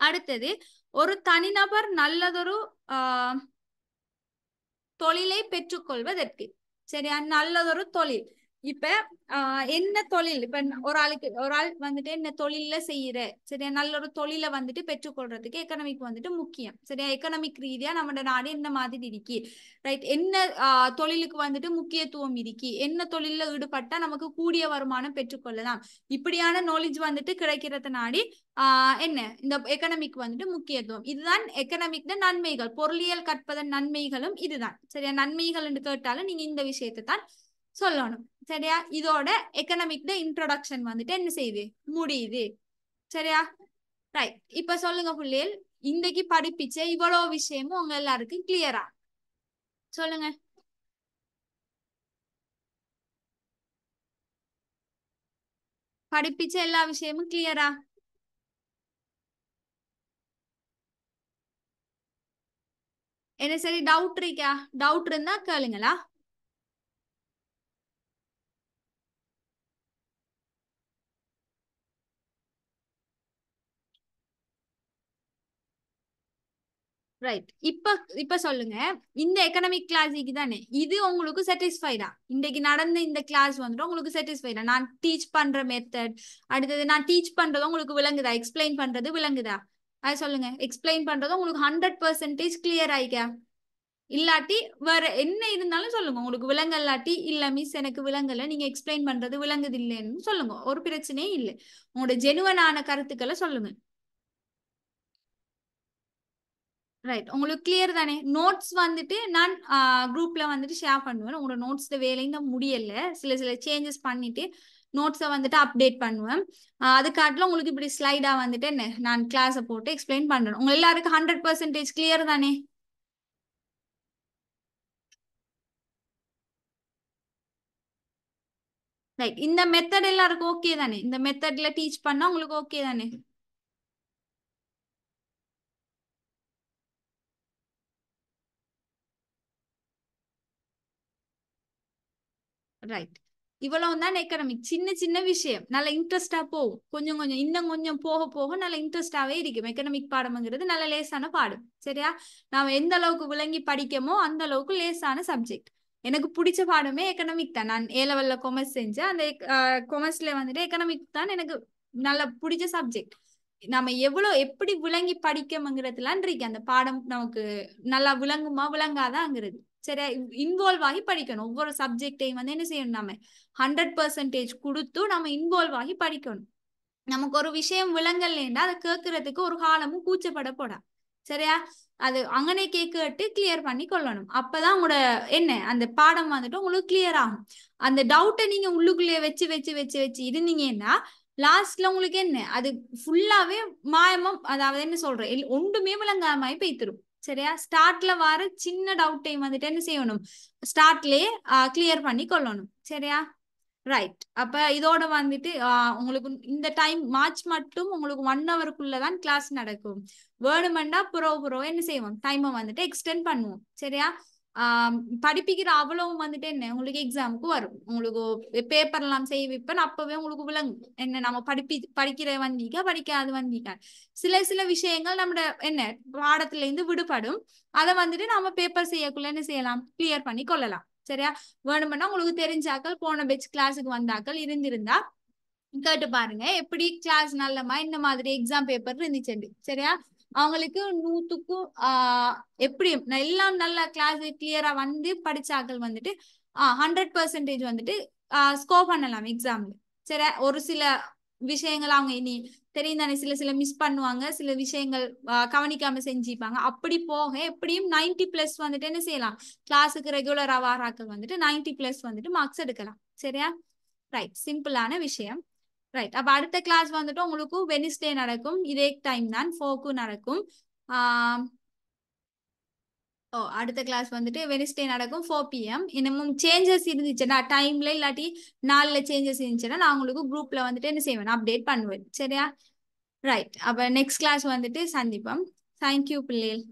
Speaker 1: அடுத்தது ஒரு தனிநபர் நல்லதொரு தொழிலை பெற்றுக்கொள்வதற்கு. சரியா, நல்லதொரு தொழில். இப்ப என்ன தொழில், இப்ப ஒரு ஆள் வந்துட்டு என்ன தொழில செய்யற, சரியா, நல்ல ஒரு தொழிலை வந்துட்டு பெற்றுக்கொள்றதுக்கு எக்கனாமிக் வந்துட்டு முக்கியம். சரியா, எக்கனாமிக் ரீதியா நம்ம நாடு என்ன மாதிரி இருக்கி, ரைட், என்ன தொழிலுக்கு வந்துட்டு முக்கியத்துவம் இருக்கி, என்ன தொழில ஈடுபட்டா நமக்கு கூடிய வருமானம் பெற்றுக்கொள்ளலாம், இப்படியான நாலேஜ் வந்துட்டு கிடைக்கிறத நாடி என்ன இந்த எக்கனாமிக் வந்துட்டு முக்கியத்துவம். இதுதான் எக்கனாமிக் நன்மைகள், பொருளியல் கற்பதன் நன்மைகளும் இதுதான். சரியா, நன்மைகள் என்று கேட்டாலும் நீங்க இந்த விஷயத்தை தான் சொல்லணும். சரியா, இதோட எக்கனாமிக் இன்ட்ரோடக்ஷன் வந்துட்டு என்ன செய்யுது, முடியுது. சரியா, ரைட். இப்ப சொல்லுங்க புள்ளியல், இன்றைக்கு படிப்பிச்ச இவ்வளவு விஷயமும் உங்க எல்லாருக்கும் கிளியரா சொல்லுங்க. படிப்பிச்ச எல்லா விஷயமும் கிளியரா? என்ன சரி, டவுட் இருக்கா? டவுட் இருந்தா கேளுங்களா. ரைட். இப்ப இப்ப சொல்லுங்க, இந்த எக்கனாமிக் கிளாஸுக்கு தானே இது உங்களுக்கு சாட்டிஸ்ஃபைடா? இன்னைக்கு நடந்த இந்த கிளாஸ் வந்துட்டு உங்களுக்கு சாட்டிஸ்ஃபைடா? நான் டீச் பண்ற மெத்தட், அடுத்தது நான் டீச் பண்றது உங்களுக்கு விளங்குதா? எக்ஸ்பிளைன் பண்றது விளங்குதா? அது சொல்லுங்க. எக்ஸ்பிளைன் பண்றது உங்களுக்கு 100% கிளியர் ஆயிக்கா? இல்லாட்டி வேற என்ன இருந்தாலும் சொல்லுங்க. உங்களுக்கு விளங்கல்லாட்டி, இல்ல மிஸ் எனக்கு விளங்கல, நீங்க எக்ஸ்பிளைன் பண்றது விளங்குது இல்லைன்னு சொல்லுங்க. ஒரு பிரச்சனையும் இல்லை. உங்களோட ஜெனுவனான கருத்துக்களை சொல்லுங்க. ரைட். உங்களுக்கு கிளியர் தானே? நோட்ஸ் வந்துட்டு நான் குரூப்ல வந்துட்டு ஷேர் பண்ணுவேன். உங்களோட நோட்ஸ் வேலையும் தான் முடியல, சில சில சேஞ்சஸ் பண்ணிட்டு நோட்ஸை வந்துட்டு அப்டேட் பண்ணுவேன். அதுக்காட்டில் உங்களுக்கு இப்படி ஸ்லைடா வந்துட்டு என்ன நான் கிளாஸை போட்டு எக்ஸ்பிளைன் பண்றேன். உங்க எல்லாருக்கும் 100% கிளியர் தானே? ரைட். இந்த மெத்தட் எல்லாருக்கும் ஓகே தானே? இந்த மெத்தட்ல டீச் பண்ணா உங்களுக்கு ஓகே தானே? ரைட். இவ்வளவு தான் எக்கனாமிக். சின்ன சின்ன விஷயம் நல்ல இன்ட்ரெஸ்டா போகும். கொஞ்சம் கொஞ்சம் இன்னும் கொஞ்சம் போக போக நல்ல இன்ட்ரெஸ்டாவே இருக்கும். எக்கனாமிக் பாடம்ங்கிறது நல்ல லேசான பாடம். சரியா? நாம எந்த அளவுக்கு விளங்கி படிக்கமோ அந்த அளவுக்கு லேசான சப்ஜெக்ட். எனக்கு பிடிச்ச பாடமே எக்கனாமிக் தான். நான் ஏ லெவல்ல கொமர்ஸ் செஞ்சேன். அந்த கொமர்ஸ்ல வந்துட்டு எக்கனாமிக் தான் எனக்கு நல்ல பிடிச்ச சப்ஜெக்ட். நம்ம எவ்வளவு எப்படி விளங்கி படிக்கணுங்கிறதுலாம் இருக்கு. அந்த பாடம் நமக்கு நல்லா விளங்குமா விளங்காதாங்கிறது. சரியா? இன்வால்வ் ஆகி படிக்கணும். ஒவ்வொரு சப்ஜெக்டையும் வந்து என்ன செய்யணும், நம்ம 100% கொடுத்து நம்ம இன்வால்வ் ஆகி படிக்கணும். நமக்கு ஒரு விஷயம் விளங்கலைன்னா அதை கேட்கறதுக்கு ஒரு காலமும் கூச்சப்பட போடா. சரியா? அது அங்கனே கேட்டு கிளியர் பண்ணி கொள்ளணும். அப்பதான் உங்களோட என்ன அந்த பாடம் வந்துட்டு உங்களுக்கு கிளியர் ஆகும். அந்த டவுட்டை நீங்க உள்ளுக்குள்ளேயே வச்சு வச்சு வச்சு வச்சு இருந்தீங்கன்னா லாஸ்ட்ல உங்களுக்கு என்ன அது ஃபுல்லாவே மாயமும், அதாவது என்ன சொல்றேன், ஒன்றுமே விளங்காம பெய்த்திரும். சரியா? ஸ்டார்ட்ல வர சின்ன டவுட்டையும் வந்துட்டு என்ன செய்யணும், ஸ்டார்ட்லயே கிளியர் பண்ணி கொள்ளணும். சரியா? ரைட். அப்ப இதோட வந்துட்டு உங்களுக்கு இந்த டைம் மார்ச் மட்டும் உங்களுக்கு 1 ஹவருக்குள்ள தான் கிளாஸ் நடக்கும். வேணுமெண்டா புறோ என்ன செய்வோம், டைமை வந்துட்டு எக்ஸ்டெண்ட் பண்ணுவோம். சரியா? படிப்பிக்கிற அவ்வளவு வந்துட்டு என்ன உங்களுக்கு எக்ஸாமுக்கு வரும். உங்களுக்கு பேப்பர் எல்லாம் செய்ய வைப்பேன். அப்பவே உங்களுக்கு விளங்கும் என்ன நம்ம படிக்கிற வந்தீங்க படிக்காது வந்தீங்க. சில சில விஷயங்கள் நம்ம என்ன பாடத்துல இருந்து விடுபடும். அதை வந்துட்டு நம்ம பேப்பர் செய்யக்குள்ள என்ன செய்யலாம், கிளியர் பண்ணி கொள்ளலாம். சரியா? வேணும்னா உங்களுக்கு தெரிஞ்சாக்கள் போன பெச் கிளாஸுக்கு வந்தாக்கள் இருந்திருந்தா கேட்டு பாருங்க எப்படி கிளாஸ் நல்லமா இந்த மாதிரி எக்ஸாம் பேப்பர் இருந்துச்சு. சரியா? அவங்களுக்கு 100க்கும் எப்படி எல்லாம் நல்லா கிளாஸ் கிளியரா வந்து படிச்சாக்கள் வந்துட்டு 100% வந்துட்டு ஸ்கோர் பண்ணலாம் எக்ஸாம்ல. சரி, ஒரு சில விஷயங்கள் அவங்க இனி தெரியும் தானே, சில சில மிஸ் பண்ணுவாங்க, சில விஷயங்கள் கவனிக்காம செஞ்சுப்பாங்க. அப்படி போக எப்படியும் 90+ வந்துட்டு என்ன செய்யலாம், கிளாஸுக்கு ரெகுலரா வாராக்கள் வந்துட்டு 90+ வந்துட்டு மார்க்ஸ் எடுக்கலாம். சரியா? ரைட். சிம்பிளான விஷயம். ரைட். அப்ப அடுத்த கிளாஸ் வந்துட்டு உங்களுக்கு வெனிஸ்டே நடக்கும். இதே டைம் தான் 4க்கு நடக்கும். ஆஹ் ஓ, அடுத்த கிளாஸ் வந்துட்டு வெனிஸ்டே நடக்கும் 4 PM. இன்னமும் சேஞ்சஸ் இருந்துச்சுன்னா டைம்ல இல்லாட்டி நாள்ல சேஞ்சஸ் இருந்துச்சுன்னா நான் உங்களுக்கு குரூப்ல வந்துட்டு என்ன செய்வேன், அப்டேட் பண்ணுவேன். சரியா? ரைட். அப்ப நெக்ஸ்ட் கிளாஸ் வந்துட்டு சந்திப்போம். தேங்க்யூ பிள்ளைகள்.